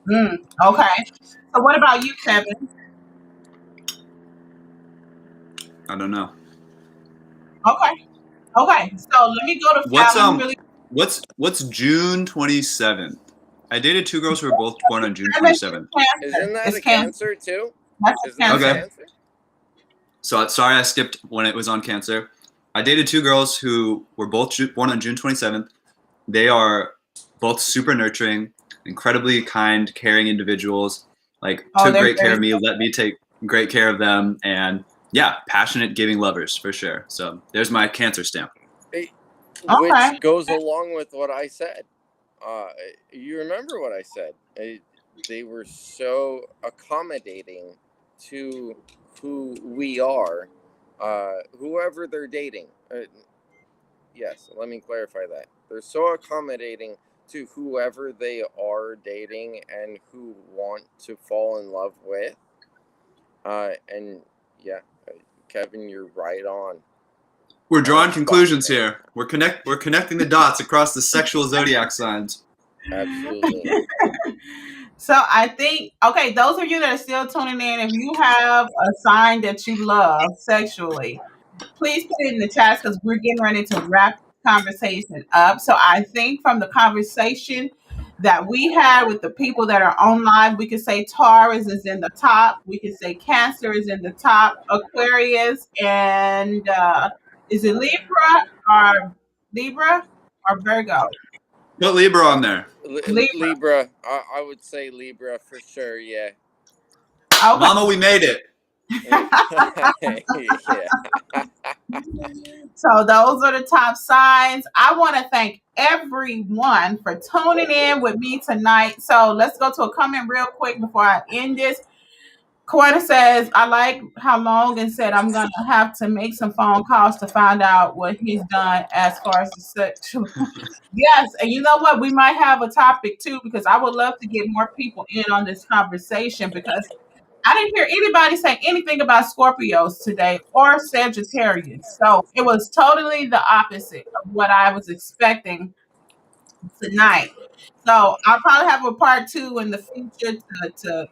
Okay. So what about you, Kevin? I don't know. Okay. So let me go to what's June 27th? I dated two girls who were both born on June 27th. Isn't that a Cancer too? That's Cancer. Okay. So sorry I skipped when it was on Cancer. I dated two girls who were both born on June 27th. They are both super nurturing, incredibly kind, caring individuals. Like, took great care of me, let me take great care of them, and yeah, passionate, giving lovers for sure. So there's my Cancer stamp. Which goes along with what I said. You remember what I said? They were so accommodating to who we are, whoever they're dating. Yes, let me clarify that. They're so accommodating to whoever they are dating and who want to fall in love with. And yeah, Kevin, you're right on. We're drawing conclusions here. We're connecting the dots across the sexual zodiac signs. Absolutely. So I think, okay, those of you that are still tuning in, if you have a sign that you love sexually, please put it in the chat because we're getting ready to wrap the conversation up. So I think from the conversation that we had with the people that are on live, we could say Taurus is in the top. We could say Cancer is in the top. Aquarius and is it Libra or Virgo? Put Libra on there. Libra. I would say Libra for sure, yeah. Okay. Mama, we made it. So those are the top signs. I want to thank everyone for tuning in with me tonight. So let's go to a comment real quick before I end this. Corda says, I like how Logan said I'm going to have to make some phone calls to find out what he's done as far as the sexual. Yes, and you know what? We might have a topic too, because I would love to get more people in on this conversation, because I didn't hear anybody say anything about Scorpios today or Sagittarius. So it was totally the opposite of what I was expecting tonight. So I'll probably have a part 2 in the future to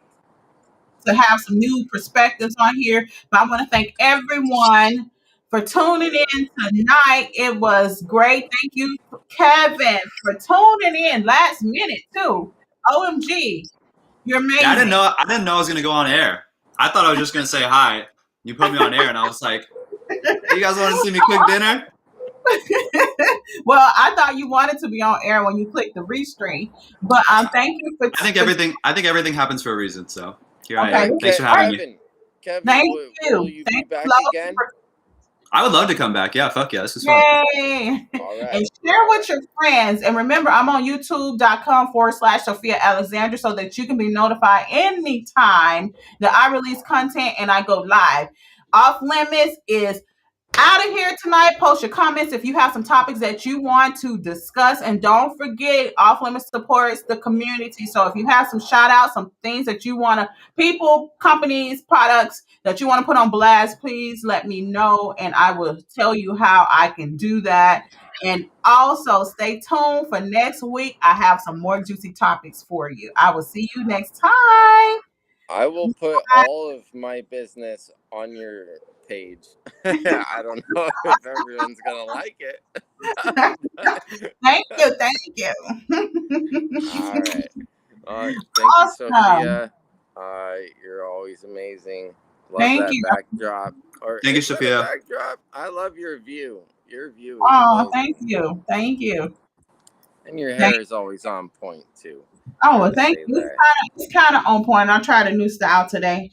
have some new perspectives on here. But I want to thank everyone for tuning in tonight. It was great. Thank you, Kevin, for tuning in last minute too. OMG, you're amazing. Yeah, I didn't know I was gonna go on air. I thought I was just gonna say hi. You put me on air, and I was like, "You guys want to see me cook dinner?" Well, I thought you wanted to be on air when you clicked the restream, but thank you for. I think everything happens for a reason. So here I am. Thanks for having me. Kevin, thank will you be back again? I would love to come back. Yeah, fuck yeah, this is fun. Yay! All right. And share with your friends. And remember, I'm on youtube.com/Sophia Alexandra so that you can be notified anytime that I release content and I go live. Off Limits is out of here tonight. Post your comments if you have some topics that you want to discuss. And don't forget, Off Limits supports the community. So if you have some shout outs, some things that you want to, people, companies, products that you want to put on blast, please let me know. And I will tell you how I can do that. And also stay tuned for next week. I have some more juicy topics for you. I will see you next time. I will put all of my business on your page. I don't know if everyone's gonna like it. Thank you. All right. Thank you, Sophia. You're always amazing. Love thank that you. backdrop. Thank you, Sophia. Backdrop. I love your view. Your view. Oh, thank you. And your hair is always on point too. Oh, well, thank you. It's kind of on point. I tried a new style today.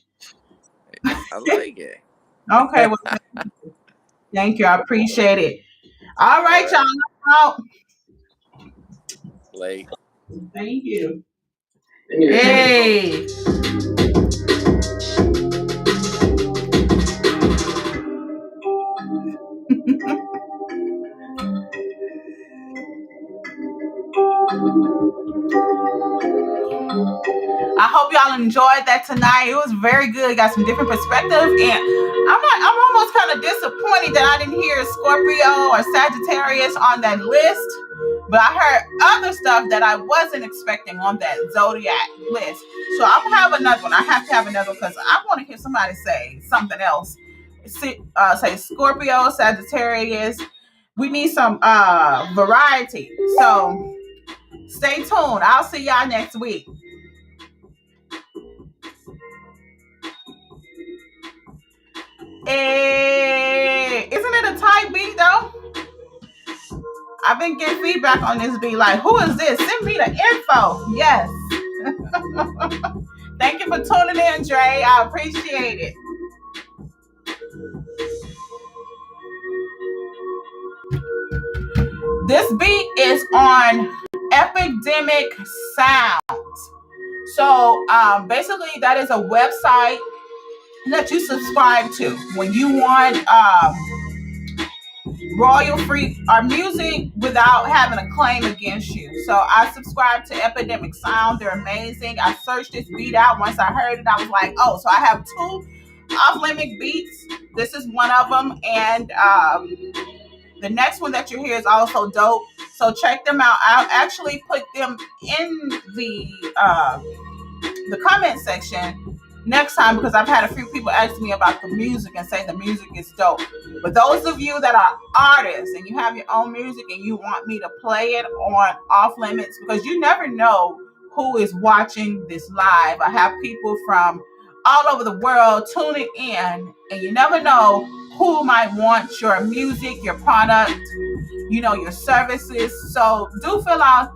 I like it. Okay, well, thank you. I appreciate it. All right, y'all. Out. Late. Thank you. Hey. I hope y'all enjoyed that tonight. It was very good. Got some different perspectives, and I'm almost kind of disappointed that I didn't hear Scorpio or Sagittarius on that list. But I heard other stuff that I wasn't expecting on that Zodiac list. So I'm gonna have another one. I have to have another one because I want to hear somebody say something else. Say Scorpio, Sagittarius. We need some variety. So stay tuned. I'll see y'all next week. Hey, isn't it a tight beat though? I've been getting feedback on this beat. Like, who is this? Send me the info. Yes. Thank you for tuning in, Dre. I appreciate it. This beat is on Epidemic Sounds. So basically that is a website that you subscribe to when you want royal-free music without having a claim against you. So I subscribe to Epidemic Sound. They're amazing. I searched this beat out. Once I heard it, I was like, oh, so I have 2 off-limit beats. This is one of them. And the next one that you hear is also dope. So check them out. I'll actually put them in the comment section next time because I've had a few people ask me about the music and say the music is dope. But those of you that are artists and you have your own music and you want me to play it on Off Limits, because you never know who is watching this live. I have people from all over the world tuning in, and you never know who might want your music, your product, your services. So do fill out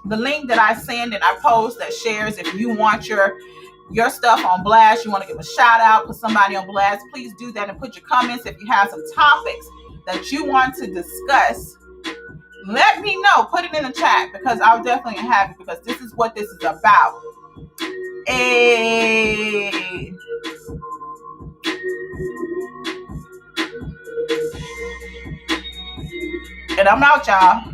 the link that I send and I post that shares. If you want your stuff on blast, you want to give a shout out, put somebody on blast, please do that and put your comments. If you have some topics that you want to discuss, let me know. Put it in the chat because I'll definitely have it because this is what this is about. Hey. And I'm out, y'all.